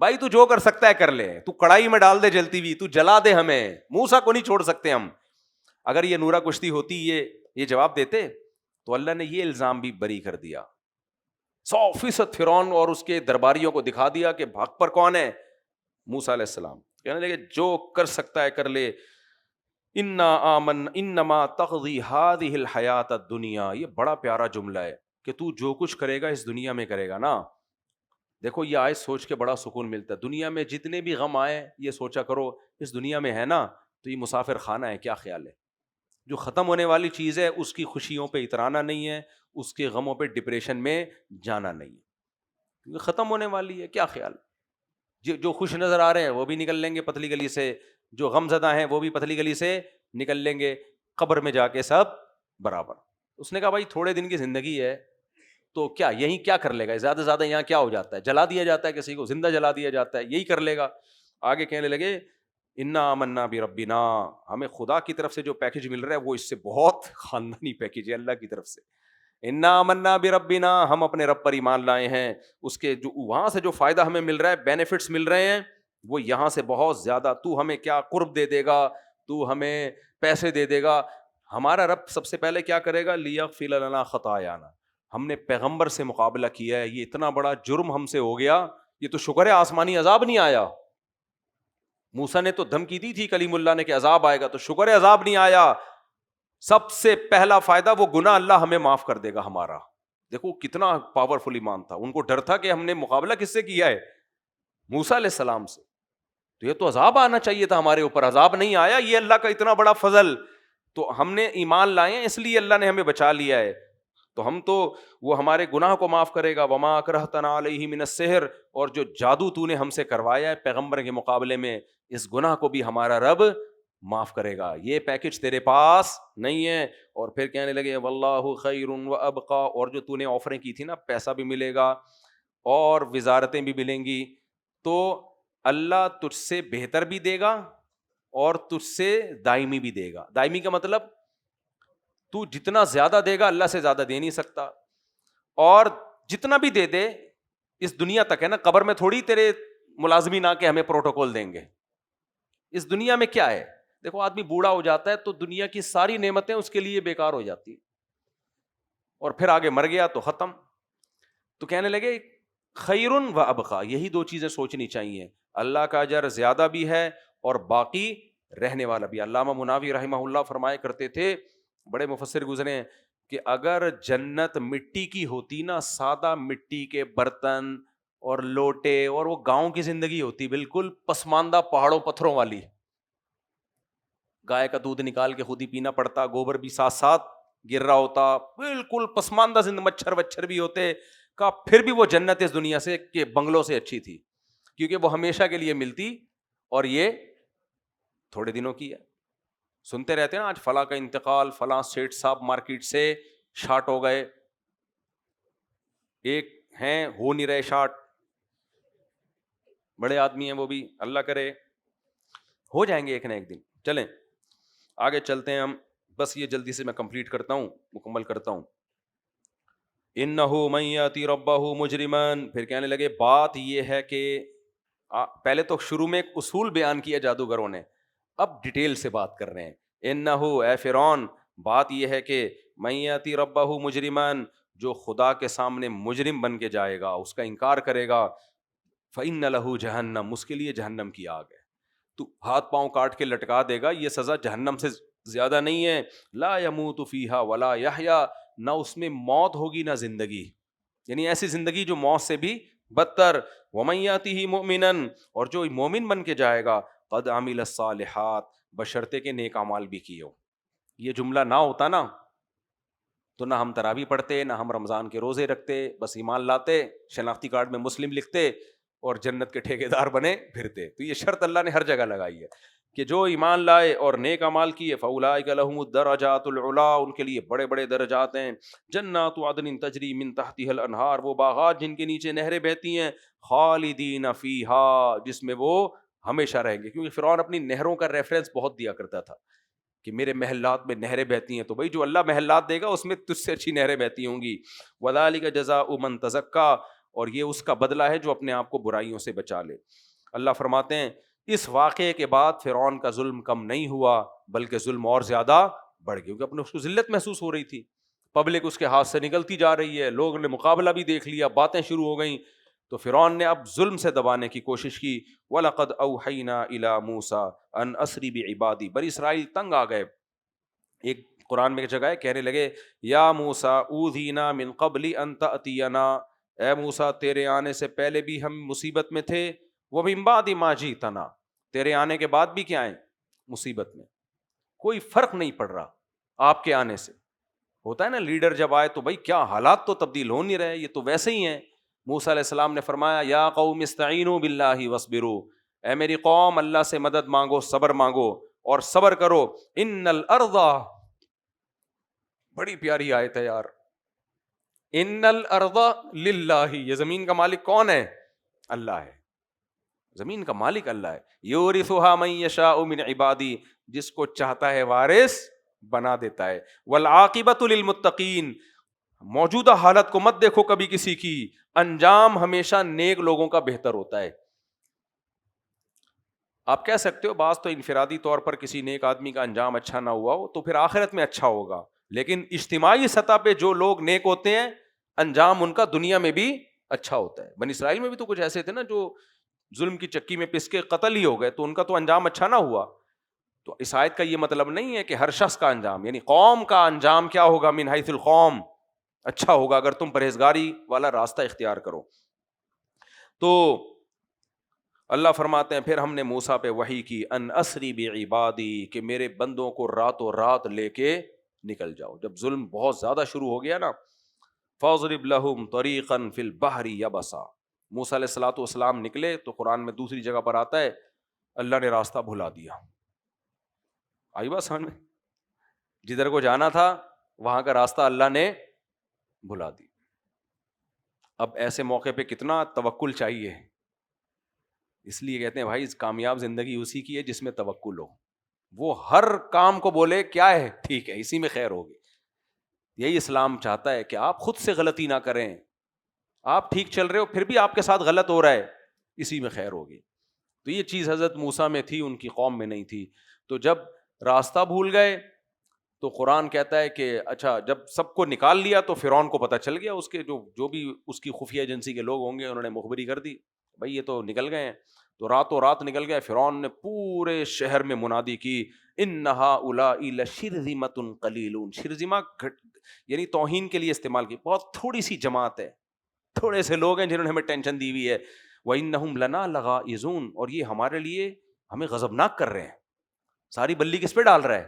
بھائی تو جو کر سکتا ہے کر لے, تو کڑائی میں ڈال دے جلتی ہوئی, تو جلا دے, ہمیں موسیٰ کو نہیں چھوڑ سکتے ہم. اگر یہ نورا کشتی ہوتی یہ جواب دیتے تو اللہ نے یہ الزام بھی بری کر دیا. 100% فرعون اور اس کے درباریوں کو دکھا دیا کہ حق پر کون ہے, موسیٰ علیہ السلام. کہنے لگے جو کر سکتا ہے کر لے. انما تقضی هذه الحیات الدنیا, یہ بڑا پیارا جملہ ہے کہ تو جو کچھ کرے گا اس دنیا میں کرے گا نا. دیکھو یہ آیت سوچ کے بڑا سکون ملتا ہے. دنیا میں جتنے بھی غم آئے یہ سوچا کرو اس دنیا میں ہے نا تو یہ مسافر خانہ ہے. کیا خیال ہے, جو ختم ہونے والی چیز ہے اس کی خوشیوں پہ اترانا نہیں ہے, اس کے غموں پہ ڈپریشن میں جانا نہیں ہے, کیونکہ ختم ہونے والی ہے. کیا خیال, جو خوش نظر آ رہے ہیں وہ بھی نکل لیں گے پتلی گلی سے, جو غم زدہ ہیں وہ بھی پتلی گلی سے نکل لیں گے, قبر میں جا کے سب برابر. اس نے کہا بھائی تھوڑے دن کی زندگی ہے تو کیا یہیں کیا کر لے گا, زیادہ سے زیادہ یہاں کیا ہو جاتا ہے, جلا دیا جاتا ہے کسی کو, زندہ جلا دیا جاتا ہے, یہی کر لے گا. آگے کہنے لگے انا آمنا بربنا, ہمیں خدا کی طرف سے جو پیکج مل رہا ہے وہ اس سے بہت خاندانی پیکج ہے اللہ کی طرف سے. انا آمنا بربنا, ہم اپنے رب پر ایمان لائے ہیں, اس کے جو وہاں سے جو فائدہ ہمیں مل رہا ہے, بینیفٹس مل رہے ہیں, وہ یہاں سے بہت زیادہ. تو ہمیں کیا قرب دے دے گا, تو ہمیں پیسے دے دے گا. ہمارا رب سب سے پہلے کیا کرے گا, لیغفر لنا خطایانا, ہم نے پیغمبر سے مقابلہ کیا ہے, یہ اتنا بڑا جرم ہم سے ہو گیا, یہ تو شکر ہے آسمانی عذاب نہیں آیا. موسیٰ نے تو دھمکی دی تھی کلیم اللہ نے کہ عذاب آئے گا, تو شکر ہے عذاب نہیں آیا. سب سے پہلا فائدہ وہ گناہ اللہ ہمیں معاف کر دے گا ہمارا. دیکھو کتنا پاورفل ایمان تھا, ان کو ڈر تھا کہ ہم نے مقابلہ کس سے کیا ہے, موسیٰ علیہ السلام سے, تو یہ تو عذاب آنا چاہیے تھا ہمارے اوپر, عذاب نہیں آیا, یہ اللہ کا اتنا بڑا فضل. تو ہم نے ایمان لائے ہیں اس لیے اللہ نے ہمیں بچا لیا ہے, تو ہم تو وہ ہمارے گناہ کو معاف کرے گا. وما اکرہتنا علیہ من السحر, اور جو جادو تو نے ہم سے کروایا ہے پیغمبر کے مقابلے میں, اس گناہ کو بھی ہمارا رب معاف کرے گا. یہ پیکج تیرے پاس نہیں ہے. اور پھر کہنے لگے واللہ خیر وابقا, اور جو تو نے آفریں کی تھی نا, پیسہ بھی ملے گا اور وزارتیں بھی ملیں گی, تو اللہ تجھ سے بہتر بھی دے گا اور تجھ سے دائمی بھی دے گا. دائمی کا مطلب تو جتنا زیادہ دے گا اللہ سے زیادہ دے نہیں سکتا, اور جتنا بھی دے دے اس دنیا تک ہے نا, قبر میں تھوڑی تیرے ملازمین آ کے ہمیں پروٹوکول دیں گے. اس دنیا میں کیا ہے, دیکھو آدمی بوڑھا ہو جاتا ہے تو دنیا کی ساری نعمتیں اس کے لیے بیکار ہو جاتی, اور پھر آگے مر گیا تو ختم. تو کہنے لگے خیر و ابقا, یہی دو چیزیں سوچنی چاہیے, اللہ کا اجر زیادہ بھی ہے اور باقی رہنے والا بھی. علامہ مناوی رحمہ اللہ فرمایا کرتے تھے, بڑے مفسر گزرے ہیں, کہ اگر جنت مٹی کی ہوتی نا, سادہ مٹی کے برتن اور لوٹے, اور وہ گاؤں کی زندگی ہوتی بالکل پسماندہ پہاڑوں پتھروں والی, گائے کا دودھ نکال کے خود ہی پینا پڑتا, گوبر بھی ساتھ ساتھ گر رہا ہوتا, بالکل پسماندہ زندگی, مچھر وچھر بھی ہوتے کا, پھر بھی وہ جنت اس دنیا سے کہ بنگلوں سے اچھی تھی, کیونکہ وہ ہمیشہ کے لیے ملتی اور یہ تھوڑے دنوں کی ہے. سنتے رہتے ہیں نا آج فلاں کا انتقال, فلاں سیٹ صاحب مارکیٹ سے شارٹ ہو گئے, ایک ہیں ہو نہیں رہے شارٹ, بڑے آدمی ہیں وہ بھی, اللہ کرے ہو جائیں گے ایک نہ ایک دن. چلیں آگے چلتے ہیں ہم, بس یہ جلدی سے میں کمپلیٹ کرتا ہوں, مکمل کرتا ہوں. انہو من یاتی ربہ مجرمان, پھر کہنے لگے بات یہ ہے کہ پہلے تو شروع میں ایک اصول بیان کیا جادوگروں نے, اب ڈیٹیل سے بات کر رہے ہیں. انہو اے فرعون, بات یہ ہے کہ من یاتی ربہ مجرمان, جو خدا کے سامنے مجرم بن کے جائے گا, اس کا انکار کرے گا, فإن لہ جہنم, اس کے لیے جہنم کی آگ ہے. تو ہاتھ پاؤں کاٹ کے لٹکا دے گا, یہ سزا جہنم سے زیادہ نہیں ہے. لا یموت فیہا ولا یحیا, نہ اس میں موت ہوگی نہ زندگی, یعنی ایسی زندگی جو موت سے بھی بدتر. ومن یاتہ مؤمنا, اور جو مومن بن کے جائے گا, قد عمل الصالحات, بشرطے کے نیک اعمال بھی کیے ہو. یہ جملہ نہ ہوتا نا تو نہ ہم تراویح پڑھتے, نہ ہم رمضان کے روزے رکھتے, بس ایمان لاتے, شناختی کارڈ میں مسلم لکھتے اور جنت کے ٹھیکیدار بنے پھرتے. تو یہ شرط اللہ نے ہر جگہ لگائی ہے کہ جو ایمان لائے اور نیک اعمال کیے فاولئک لہم الدرجات العلی، ان کے لیے بڑے بڑے درجات ہیں. جنات عدن تجری من تحتها الانہار، وہ باغات جن کے نیچے نہریں بہتی ہیں، خالدین فیہا، جس میں وہ ہمیشہ رہیں گے. کیونکہ فرعون اپنی نہروں کا ریفرنس بہت دیا کرتا تھا کہ میرے محلات میں نہریں بہتی ہیں، تو بھائی جو اللہ محلات دے گا اس میں تجھ سے اچھی نہریں بہتی ہوں گی. وذالک جزاء من تزکا، اور یہ اس کا بدلہ ہے جو اپنے آپ کو برائیوں سے بچا لے. اللہ فرماتے ہیں اس واقعے کے بعد فرعون کا ظلم کم نہیں ہوا بلکہ ظلم اور زیادہ بڑھ گیا، کیونکہ اپنے اس کو ذلت محسوس ہو رہی تھی، پبلک اس کے ہاتھ سے نکلتی جا رہی ہے، لوگوں نے مقابلہ بھی دیکھ لیا، باتیں شروع ہو گئیں، تو فرعون نے اب ظلم سے دبانے کی کوشش کی. وَلَقَدْ أَوْحَيْنَا إِلَىٰ مُوسَىٰ أَنْ أَسْرِ بِعِبَادِي، بنی اسرائیل تنگ آ گئے. ایک قرآن میں ایک جگہ ہے، کہنے لگے یا موسیٰ اوذینا من قبل ان تأتینا، اے موسیٰ تیرے آنے سے پہلے بھی ہم مصیبت میں تھے، ومن بعد ما جئتنا، تیرے آنے کے بعد بھی کیا ہیں مصیبت میں. کوئی فرق نہیں پڑ رہا آپ کے آنے سے. ہوتا ہے نا لیڈر جب آئے تو بھائی کیا حالات تو تبدیل ہو نہیں رہے، یہ تو ویسے ہی ہیں. موسیٰ علیہ السلام نے فرمایا یا قوم استعینوا باللہ واصبروا، اے میری قوم اللہ سے مدد مانگو، صبر مانگو اور صبر کرو. ان الارض، بڑی پیاری آیت ہے یار، ان الارض للہ، یہ زمین کا مالک کون ہے؟ اللہ ہے. زمین کا مالک اللہ ہے. یورثھا من یشاء من عبادی، جس کو چاہتا ہے وارث بنا دیتا ہے. والعاقبۃ للمتقین، موجودہ حالت کو مت دیکھو کبھی کسی کی، انجام ہمیشہ نیک لوگوں کا بہتر ہوتا ہے. آپ کہہ سکتے ہو بعض تو انفرادی طور پر کسی نیک آدمی کا انجام اچھا نہ ہوا ہو تو پھر آخرت میں اچھا ہوگا، لیکن اجتماعی سطح پہ جو لوگ نیک ہوتے ہیں انجام ان کا دنیا میں بھی اچھا ہوتا ہے. بنی اسرائیل میں بھی تو کچھ ایسے تھے نا جو ظلم کی چکی میں پس کے قتل ہی ہو گئے، تو ان کا تو انجام اچھا نہ ہوا. تو اس آیت کا یہ مطلب نہیں ہے کہ ہر شخص کا انجام، یعنی قوم کا انجام کیا ہوگا، من حیث القوم اچھا ہوگا اگر تم پرہیزگاری والا راستہ اختیار کرو. تو اللہ فرماتے ہیں پھر ہم نے موسیٰ پہ وحی کی ان اسری بعبادی، کہ میرے بندوں کو راتوں رات لے کے نکل جاؤ. جب ظلم بہت زیادہ شروع ہو گیا نا، فاضرب لہم طریقا فی البحر یبسا، موسیٰ علیہ الصلوۃ والسلام نکلے تو قرآن میں دوسری جگہ پر آتا ہے اللہ نے راستہ بھلا دیا. آئی بات سمجھ میں؟ جدھر کو جانا تھا وہاں کا راستہ اللہ نے بھلا دی. اب ایسے موقع پہ کتنا توکل چاہیے، اس لیے کہتے ہیں بھائی کامیاب زندگی اسی کی ہے جس میں توکل ہو. وہ ہر کام کو بولے کیا ہے ٹھیک ہے، اسی میں خیر ہوگی. یہی اسلام چاہتا ہے کہ آپ خود سے غلطی نہ کریں، آپ ٹھیک چل رہے ہو پھر بھی آپ کے ساتھ غلط ہو رہا ہے، اسی میں خیر ہوگی. تو یہ چیز حضرت موسیٰ میں تھی، ان کی قوم میں نہیں تھی. تو جب راستہ بھول گئے تو قرآن کہتا ہے کہ اچھا جب سب کو نکال لیا تو فرعون کو پتہ چل گیا، اس کے جو بھی اس کی خفیہ ایجنسی کے لوگ ہوں گے انہوں نے مخبری کر دی بھائی یہ تو نکل گئے ہیں. تو راتوں رات نکل گئے. فرعون نے پورے شہر میں منادی کی ان ہؤلاء لشرذمۃ قلیلون، شرذمہ یعنی توہین کے لیے استعمال کی، بہت تھوڑی سی جماعت ہے، تھوڑے سے لوگ ہیں جنہوں نے ہمیں ٹینشن دی ہوئی ہے. وَإِنَّهُمْ لَنَا لَغَائِظُونَ، اور یہ ہمارے لیے ہمیں غضبناک کر رہے ہیں. ساری بلی کس پہ ڈال رہا ہے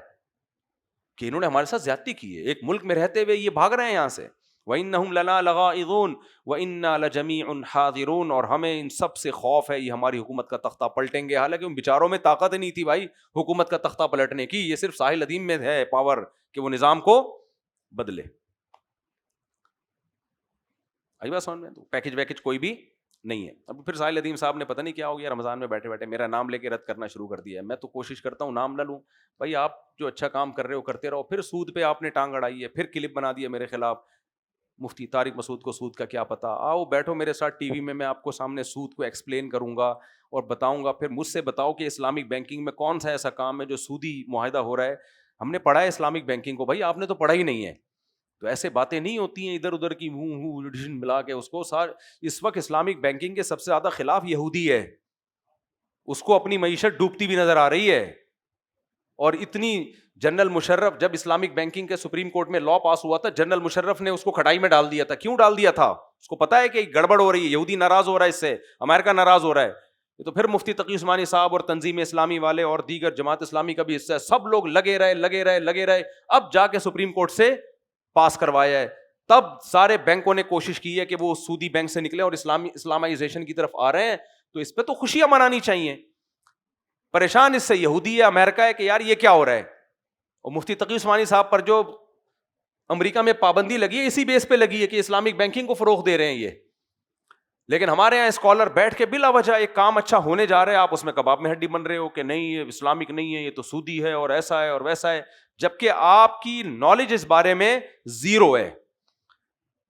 کہ انہوں نے ہمارے ساتھ زیادتی کی ہے، ایک ملک میں رہتے ہوئے یہ بھاگ رہے ہیں یہاں سے. وَإِنَّهُمْ لَنَا لَغَائِظُونَ وَإِنَّا لَجَمِيعٌ حَاذِرُونَ، اور ہمیں ان سب سے خوف ہے یہ ہماری حکومت کا تختہ پلٹیں گے. حالانکہ ان بیچاروں میں طاقت نہیں تھی بھائی حکومت کا تختہ پلٹنے کی، یہ صرف ساحل ادیم میں ہے پاور کہ وہ نظام کو بدلے. آئی بات سمجھ میں؟ تو پیکج ویکج کوئی بھی نہیں ہے. اب پھر ساحل ادیم صاحب نے پتہ نہیں کیا ہو گیا، رمضان میں بیٹھے بیٹھے میرا نام لے کے رد کرنا شروع کر دیا ہے. میں تو کوشش کرتا ہوں نام نہ لوں. بھائی آپ جو اچھا کام کر رہے ہو کرتے رہو. پھر سود پہ آپ نے ٹانگ اڑائی ہے، پھر کلپ بنا دی ہے میرے خلاف، مفتی طارق مسعود کو سود کا کیا پتا. آؤ بیٹھو میرے ساتھ ٹی وی میں آپ کو سامنے سود کو ایکسپلین کروں گا اور بتاؤں گا. پھر مجھ سے بتاؤ کہ اسلامک بینکنگ میں کون سا ایسا کام ہے جو سودی معاہدہ ہو رہا ہے. ہم نے پڑھا ہے اسلامک بینکنگ کو، بھائی آپ نے تو پڑھا ہی نہیں ہے. تو ایسے باتیں نہیں ہوتی ہیں ادھر ادھر کی ملا کے اس کو. اس وقت اسلامک بینکنگ کے سب سے زیادہ خلاف یہودی ہے، اس کو اپنی معیشت ڈوبتی بھی نظر آ رہی ہے. اور اتنی جنرل مشرف جب اسلامک بینکنگ کے سپریم کورٹ میں لا پاس ہوا تھا، جنرل مشرف نے اس کو کھٹائی میں ڈال دیا تھا. کیوں ڈال دیا تھا؟ اس کو پتا ہے کہ گڑبڑ ہو رہی ہے، یہودی ناراض ہو رہا ہے، اس سے امریکہ ناراض ہو رہا ہے. تو پھر مفتی تقی عثمانی صاحب اور تنظیم اسلامی والے اور دیگر جماعت اسلامی کا بھی حصہ ہے، سب لوگ لگے رہے. اب جا کے سپریم کورٹ سے پاس کروایا ہے. تب سارے بینکوں نے کوشش کی ہے کہ وہ سودی بینک سے نکلے اور اسلامائزیشن کی طرف آ رہے ہیں. تو اس پہ تو خوشیاں منانی چاہیے. پریشان اس سے یہودی ہے، امریکہ ہے کہ یار یہ کیا ہو رہا ہے. اور مفتی تقی عثمانی صاحب پر جو امریکہ میں پابندی لگی ہے اسی بیس پہ لگی ہے کہ اسلامک بینکنگ کو فروغ دے رہے ہیں یہ. لیکن ہمارے یہاں اسکالر بیٹھ کے بلا وجہ ایک کام اچھا ہونے جا رہا ہے، آپ اس میں کباب میں ہڈی بن رہے ہو کہ نہیں یہ اسلامک نہیں ہے، یہ تو سودی ہے اور ایسا ہے اور ویسا ہے، جبکہ آپ کی نالج اس بارے میں زیرو ہے.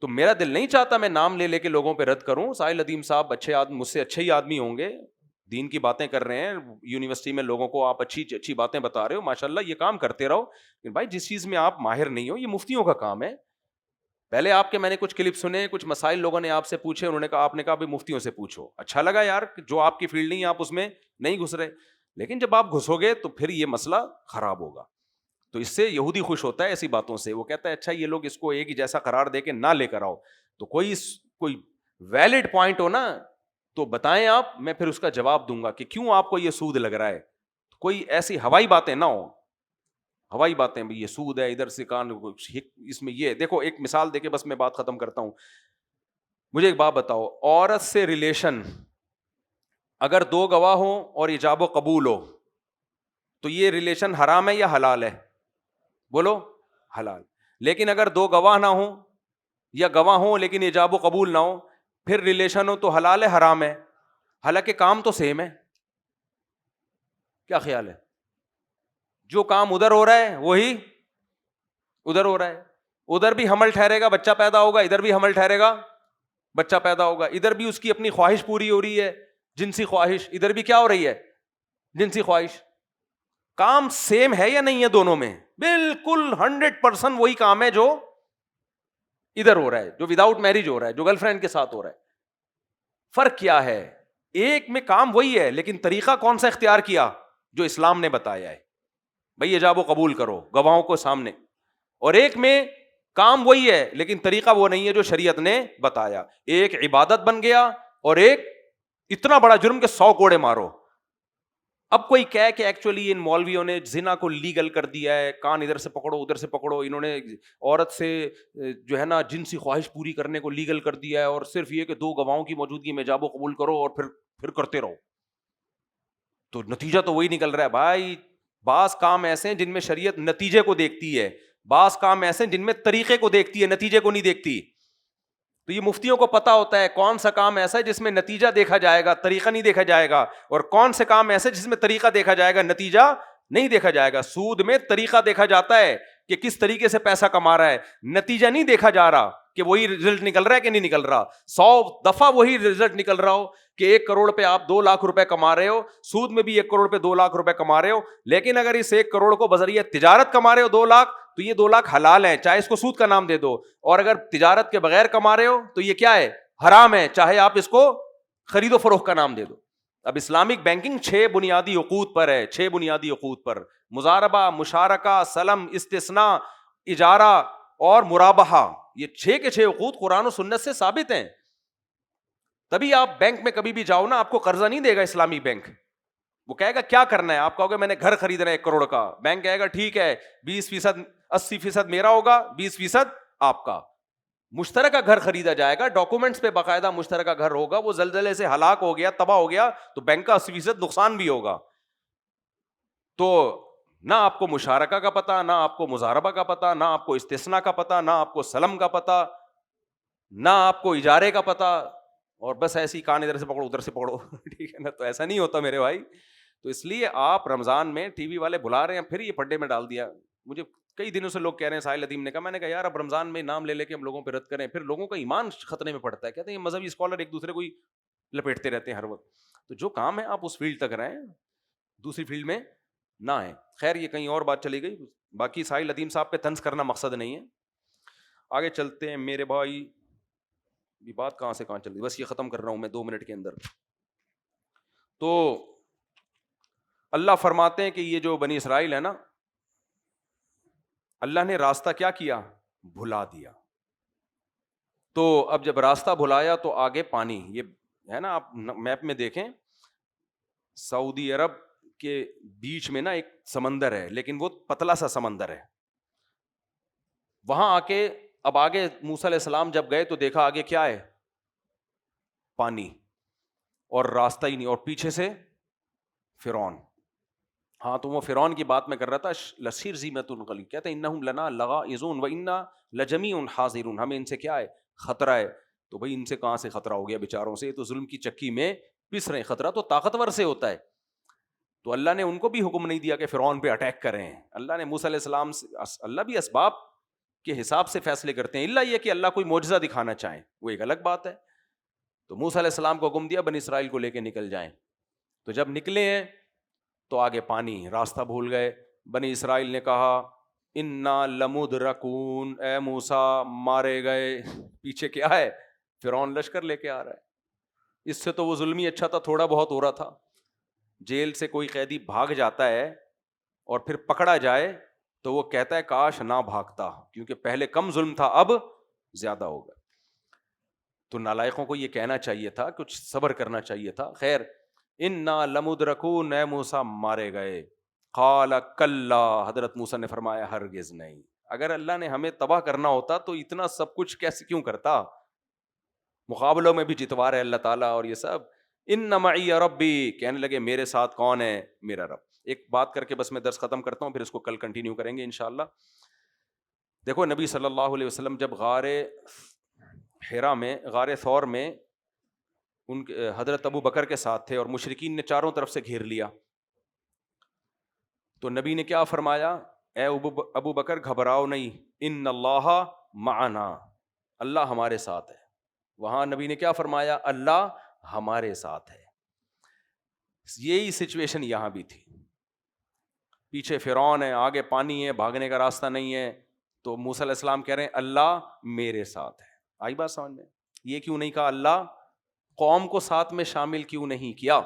تو میرا دل نہیں چاہتا میں نام لے لے کے لوگوں پہ رد کروں. ساحل ندیم صاحب اچھے آدمی، مجھ سے اچھے ہی آدمی ہوں گے، دین کی باتیں کر رہے ہیں، یونیورسٹی میں لوگوں کو آپ اچھی اچھی باتیں بتا رہے ہو، ماشاءاللہ یہ کام کرتے رہو. لیکن بھائی جس چیز میں آپ ماہر نہیں ہو، یہ مفتیوں کا کام ہے. پہلے آپ کے میں نے کچھ کلپ سنے، کچھ مسائل لوگوں نے آپ سے پوچھے، انہوں نے کہا، آپ نے کہا بھی مفتیوں سے پوچھو. اچھا لگا یار جو آپ کی فیلڈ نہیں آپ اس میں نہیں گھس رہے. لیکن جب آپ گھسو گے تو پھر یہ مسئلہ خراب ہوگا. تو اس سے یہودی خوش ہوتا ہے ایسی باتوں سے. وہ کہتا ہے اچھا یہ لوگ اس کو ایک ہی جیسا قرار دے کے نہ لے کر آؤ. تو کوئی ویلڈ پوائنٹ ہو نا تو بتائیں آپ، میں پھر اس کا جواب دوں گا کہ کیوں آپ کو یہ سود لگ رہا ہے. کوئی ایسی ہوائی باتیں نہ ہو، ہوائی باتیں بھی یہ سود ہے ادھر سے کان اس میں. یہ دیکھو ایک مثال دے کے بس میں بات ختم کرتا ہوں. مجھے ایک بات بتاؤ، عورت سے ریلیشن اگر دو گواہ ہوں اور ایجاب و قبول ہو تو یہ ریلیشن حرام ہے یا حلال ہے؟ بولو حلال. لیکن اگر دو گواہ نہ ہوں یا گواہ ہوں لیکن ایجاب و قبول نہ ہو پھر ریلیشن ہو تو حلال ہے حرام ہے؟ حالانکہ کام تو سیم ہے. کیا خیال ہے؟ جو کام ادھر ہو رہا ہے وہی ادھر ہو رہا ہے. ادھر بھی حمل ٹھہرے گا بچہ پیدا ہوگا، ادھر بھی حمل ٹھہرے گا بچہ پیدا ہوگا. ادھر بھی اس کی اپنی خواہش پوری ہو رہی ہے، جنسی خواہش، ادھر بھی کیا ہو رہی ہے؟ جنسی خواہش. کام سیم ہے یا نہیں ہے دونوں میں؟ بالکل 100% وہی کام ہے جو ادھر ہو رہا ہے، جو وداؤٹ میرج ہو رہا ہے، جو گرل فرینڈ کے ساتھ ہو رہا ہے. فرق کیا ہے؟ ایک میں کام وہی ہے لیکن طریقہ کون سا اختیار کیا؟ جو اسلام نے بتایا ہے، بھائی ایجاب و قبول کرو گواہوں کو سامنے. اور ایک میں کام وہی ہے لیکن طریقہ وہ نہیں ہے جو شریعت نے بتایا. ایک عبادت بن گیا اور ایک اتنا بڑا جرم کہ 100 کوڑے مارو. اب کوئی کہے کہ ایکچولی ان مولویوں نے زنا کو لیگل کر دیا ہے، کان ادھر سے پکڑو ادھر سے پکڑو، انہوں نے عورت سے جو ہے نا جنسی خواہش پوری کرنے کو لیگل کر دیا ہے، اور صرف یہ کہ دو گواہوں کی موجودگی میں ایجاب و قبول کرو اور پھر کرتے رہو. تو نتیجہ تو وہی نکل رہا ہے بھائی. بعض کام ایسے ہیں جن میں شریعت نتیجے کو دیکھتی ہے، بعض کام ایسے ہیں جن میں طریقے کو دیکھتی ہے، نتیجے کو نہیں دیکھتی. تو یہ مفتیوں کو پتا ہوتا ہے کون سا کام ایسا ہے جس میں نتیجہ دیکھا جائے گا، طریقہ نہیں دیکھا جائے گا، اور کون سے کام ایسے جس میں طریقہ دیکھا جائے گا، نتیجہ نہیں دیکھا جائے گا. سود میں طریقہ دیکھا جاتا ہے کہ کس طریقے سے پیسہ کما رہا ہے، نتیجہ نہیں دیکھا جا رہا کہ وہی رزلٹ نکل رہا ہے کہ نہیں نکل رہا. 100 دفعہ وہی رزلٹ نکل رہا ہو کہ 1 کروڑ پہ آپ 2 لاکھ روپے کما رہے ہو، سود میں بھی 1 کروڑ پہ 2 لاکھ روپے کما رہے ہو. لیکن اگر اس 1 کروڑ کو بذریعہ تجارت کما رہے ہو 2 لاکھ تو یہ 2 لاکھ حلال ہیں، چاہے اس کو سود کا نام دے دو. اور اگر تجارت کے بغیر کما رہے ہو تو یہ کیا ہے؟ حرام ہے، چاہے آپ اس کو خرید و فروخت کا نام دے دو. اب اسلامک بینکنگ 6 بنیادی عقود پر ہے، 6 بنیادی عقود پر: مضاربہ، مشارکہ، سلم، استثناء، اجارہ اور مرابحہ. یہ 6 کے 6 عقود قرآن و سنت سے ثابت ہیں. تبھی آپ بینک میں کبھی بھی جاؤ نا، آپ کو قرضہ نہیں دے گا اسلامی بینک. وہ کہے گا کیا کرنا ہے، آپ کہو گے میں نے گھر خریدنا ہے 1 کروڑ کا، بینک کہے گا ٹھیک ہے 20%، 80% میرا ہوگا، 20% آپ کا. مشترکہ گھر خریدا جائے گا، ڈاکومنٹس پہ باقاعدہ مشترکہ گھر ہوگا. وہ زلزلے سے ہلاک ہو گیا، تباہ ہو گیا تو بینک کا 80% نقصان بھی ہوگا. تو نہ آپ کو مشارکہ کا پتہ، نہ آپ کو مضاربہ کا پتہ، نہ آپ کو استثناء کا پتہ، نہ آپ کو سلم کا پتہ، نہ آپ کو اجارے کا پتہ، اور بس ایسی کان ادھر سے پکڑو ادھر سے پکڑو. ٹھیک ہے نا؟ تو ایسا نہیں ہوتا میرے بھائی. تو اس لیے آپ رمضان میں ٹی وی والے بلا رہے ہیں، پھر یہ پڈے میں ڈال دیا. مجھے کئی دنوں سے لوگ کہہ رہے ہیں، ساحل ندیم نے کہا، میں نے کہا یار اب رمضان میں نام لے لے کے ہم لوگوں پہ رد کریں، پھر لوگوں کا ایمان خطرے میں پڑتا ہے. کہتے ہیں یہ مذہبی اسکالر ایک دوسرے کو ہی لپیٹتے رہتے ہیں ہر وقت. تو جو کام ہے آپ اس فیلڈ تک رہیں، دوسری فیلڈ میں نہ آئیں. خیر یہ کہیں اور بات چلی گئی. باقی ساحل ندیم صاحب پہ طنز کرنا مقصد نہیں ہے. آگے چلتے ہیں میرے بھائی. یہ بات کہاں سے کہاں چل رہی، بس یہ ختم کر رہا ہوں میں 2 منٹ کے اندر. تو اللہ فرماتے ہیں کہ یہ جو بنی اسرائیل ہے نا، اللہ نے راستہ کیا کیا؟ بھلا دیا. تو اب جب راستہ بھلایا تو آگے پانی، یہ ہے نا، آپ میپ میں دیکھیں سعودی عرب کے بیچ میں نا ایک سمندر ہے، لیکن وہ پتلا سا سمندر ہے. وہاں آ کے اب آگے موسیٰ علیہ السلام جب گئے تو دیکھا آگے کیا ہے؟ پانی، اور راستہ ہی نہیں، اور پیچھے سے فرعون. ہاں تو وہ فرعون کی بات میں کر رہا تھا، لشرذمۃ قلیل، کہتے ہیں انہم لنا لغائظون وانا لجمیع حاذرون، ہمیں ان سے کیا ہے، خطرہ ہے. تو بھائی ان سے کہاں سے خطرہ ہو گیا بیچاروں سے، یہ تو ظلم کی چکی میں پس رہے ہیں. خطرہ تو طاقتور سے ہوتا ہے. تو اللہ نے ان کو بھی حکم نہیں دیا کہ فرعون پہ اٹیک کریں. اللہ نے موسیٰ علیہ السلام سے، اللہ بھی اسباب کے حساب سے فیصلے کرتے ہیں، الا یہ کہ اللہ کوئی معجزہ دکھانا چاہیں، وہ ایک الگ بات ہے. تو موسیٰ علیہ السلام کو حکم دیا بنی اسرائیل کو لے کے نکل جائیں. تو جب نکلے ہیں تو آگے پانی، راستہ بھول گئے. بنی اسرائیل نے کہا انا لمدرکون، اے موسیٰ مارے گئے. پیچھے کیا ہے، فرعون لشکر لے کے آ رہا ہے. اس سے تو وہ ظلم ہی اچھا تھا، تھوڑا بہت ہو رہا تھا. جیل سے کوئی قیدی بھاگ جاتا ہے اور پھر پکڑا جائے تو وہ کہتا ہے کاش نہ بھاگتا، کیونکہ پہلے کم ظلم تھا اب زیادہ ہوگا. تو نالائقوں کو یہ کہنا چاہیے تھا، کچھ صبر کرنا چاہیے تھا. خیر، انا لمدرکون، اے موسیٰ مارے گئے. قال کلا، حضرت موسیٰ نے فرمایا ہرگز نہیں. اگر اللہ نے ہمیں تباہ کرنا ہوتا تو اتنا سب کچھ کیسے کیوں کرتا، مقابلوں میں بھی جتوا رہے اللہ تعالیٰ اور یہ سب. ان معی ربی، کہنے لگے میرے ساتھ کون ہے، میرا رب. ایک بات کر کے بس میں درس ختم کرتا ہوں، پھر اس کو کل کنٹینیو کریں گے انشاءاللہ. دیکھو نبی صلی اللہ علیہ وسلم جب غار حرا میں، غار ثور میں ان حضرت ابو بکر کے ساتھ تھے اور مشرکین نے چاروں طرف سے گھیر لیا، تو نبی نے کیا فرمایا، اے ابو بکر گھبراؤ نہیں، ان اللہ معنا، اللہ ہمارے ساتھ ہے. وہاں نبی نے کیا فرمایا، اللہ ہمارے ساتھ ہے. یہی سچویشن یہاں بھی تھی. پیچھے فرعون ہے، آگے پانی ہے، بھاگنے کا راستہ نہیں ہے. تو موسیٰ علیہ السلام کہہ رہے ہیں اللہ میرے ساتھ ہے. آئی بات سمجھ میں؟ یہ کیوں نہیں کہا اللہ قوم کو ساتھ میں شامل کیوں نہیں کیا؟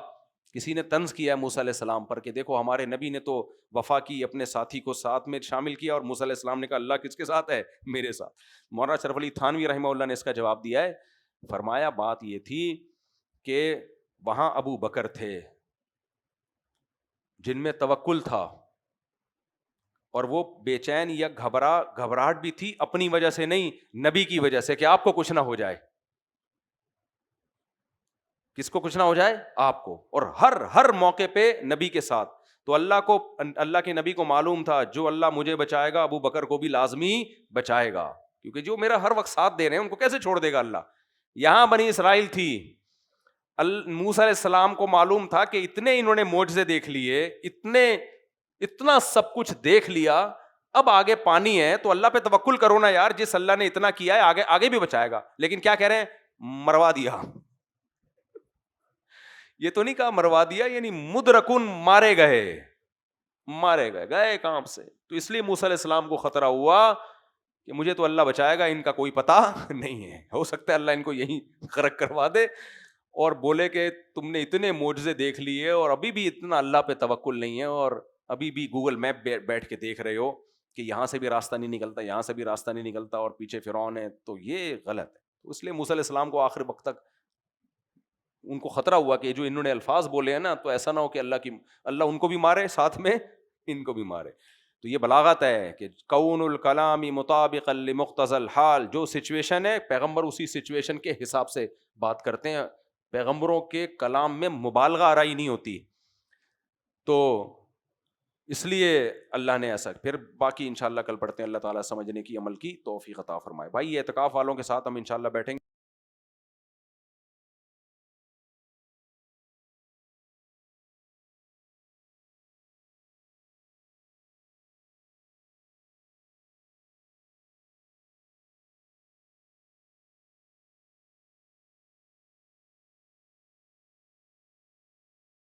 کسی نے طنز کیا ہے موسیٰ علیہ السلام پر کہ دیکھو ہمارے نبی نے تو وفا کی، اپنے ساتھی کو ساتھ میں شامل کیا، اور موسیٰ علیہ السلام نے کہا اللہ کس کے ساتھ ہے، میرے ساتھ. مولانا شرف علی تھانوی رحمہ اللہ نے اس کا جواب دیا ہے. فرمایا بات یہ تھی کہ وہاں ابو بکر تھے جن میں توکل تھا، اور وہ بے چین یا گھبراہٹ بھی تھی اپنی وجہ سے نہیں، نبی کی وجہ سے، کہ آپ کو کچھ نہ ہو جائے. کس کو کچھ نہ ہو جائے، آپ کو. اور ہر موقع پہ نبی کے ساتھ. تو اللہ کے نبی کو معلوم تھا جو اللہ مجھے بچائے گا ابو بکر کو بھی لازمی بچائے گا، کیونکہ جو میرا ہر وقت ساتھ دے رہے ہیں ان کو کیسے چھوڑ دے گا اللہ. یہاں بنی اسرائیل تھی، موسیٰ علیہ السلام کو معلوم تھا کہ اتنے انہوں نے معجزے دیکھ لیے، اتنا سب کچھ دیکھ لیا، اب آگے پانی ہے تو اللہ پہ توکل کرو نا یار، جس اللہ نے اتنا کیا ہے آگے بھی بچائے گا. لیکن کیا کہہ رہے ہیں، مروا دیا. یہ تو نہیں کہا مروا دیا، یعنی مدرکن، مارے گئے کام سے. تو اس لیے موسیٰ علیہ السلام کو خطرہ ہوا کہ مجھے تو اللہ بچائے گا، ان کا کوئی پتہ نہیں ہے، ہو سکتا ہے اللہ ان کو یہی غرق کروا دے. اور بولے کہ تم نے اتنے معجزے دیکھ لیے اور ابھی بھی اتنا اللہ پہ توکل نہیں ہے، اور ابھی بھی گوگل میپ بیٹھ کے دیکھ رہے ہو کہ یہاں سے بھی راستہ نہیں نکلتا، یہاں سے بھی راستہ نہیں نکلتا، اور پیچھے فرعون ہے. تو یہ غلط ہے. تو اس لیے موسیٰ علیہ السلام کو آخر وقت تک ان کو خطرہ ہوا کہ جو انہوں نے الفاظ بولے ہیں نا، تو ایسا نہ ہو کہ اللہ ان کو بھی مارے ساتھ میں ان کو بھی مارے. تو یہ بلاغت ہے کہ کون الکلام مطابقا لمقتضى الحال، جو سچویشن ہے پیغمبر اسی سچویشن کے حساب سے بات کرتے ہیں. پیغمبروں کے کلام میں مبالغہ آرائی نہیں ہوتی. تو اس لیے اللہ نے ایسا. پھر باقی انشاءاللہ کل پڑھتے ہیں. اللہ تعالیٰ سمجھنے کی، عمل کی توفیق عطا فرمائے. بھائی یہ اعتکاف والوں کے ساتھ ہم انشاءاللہ بیٹھیں گے.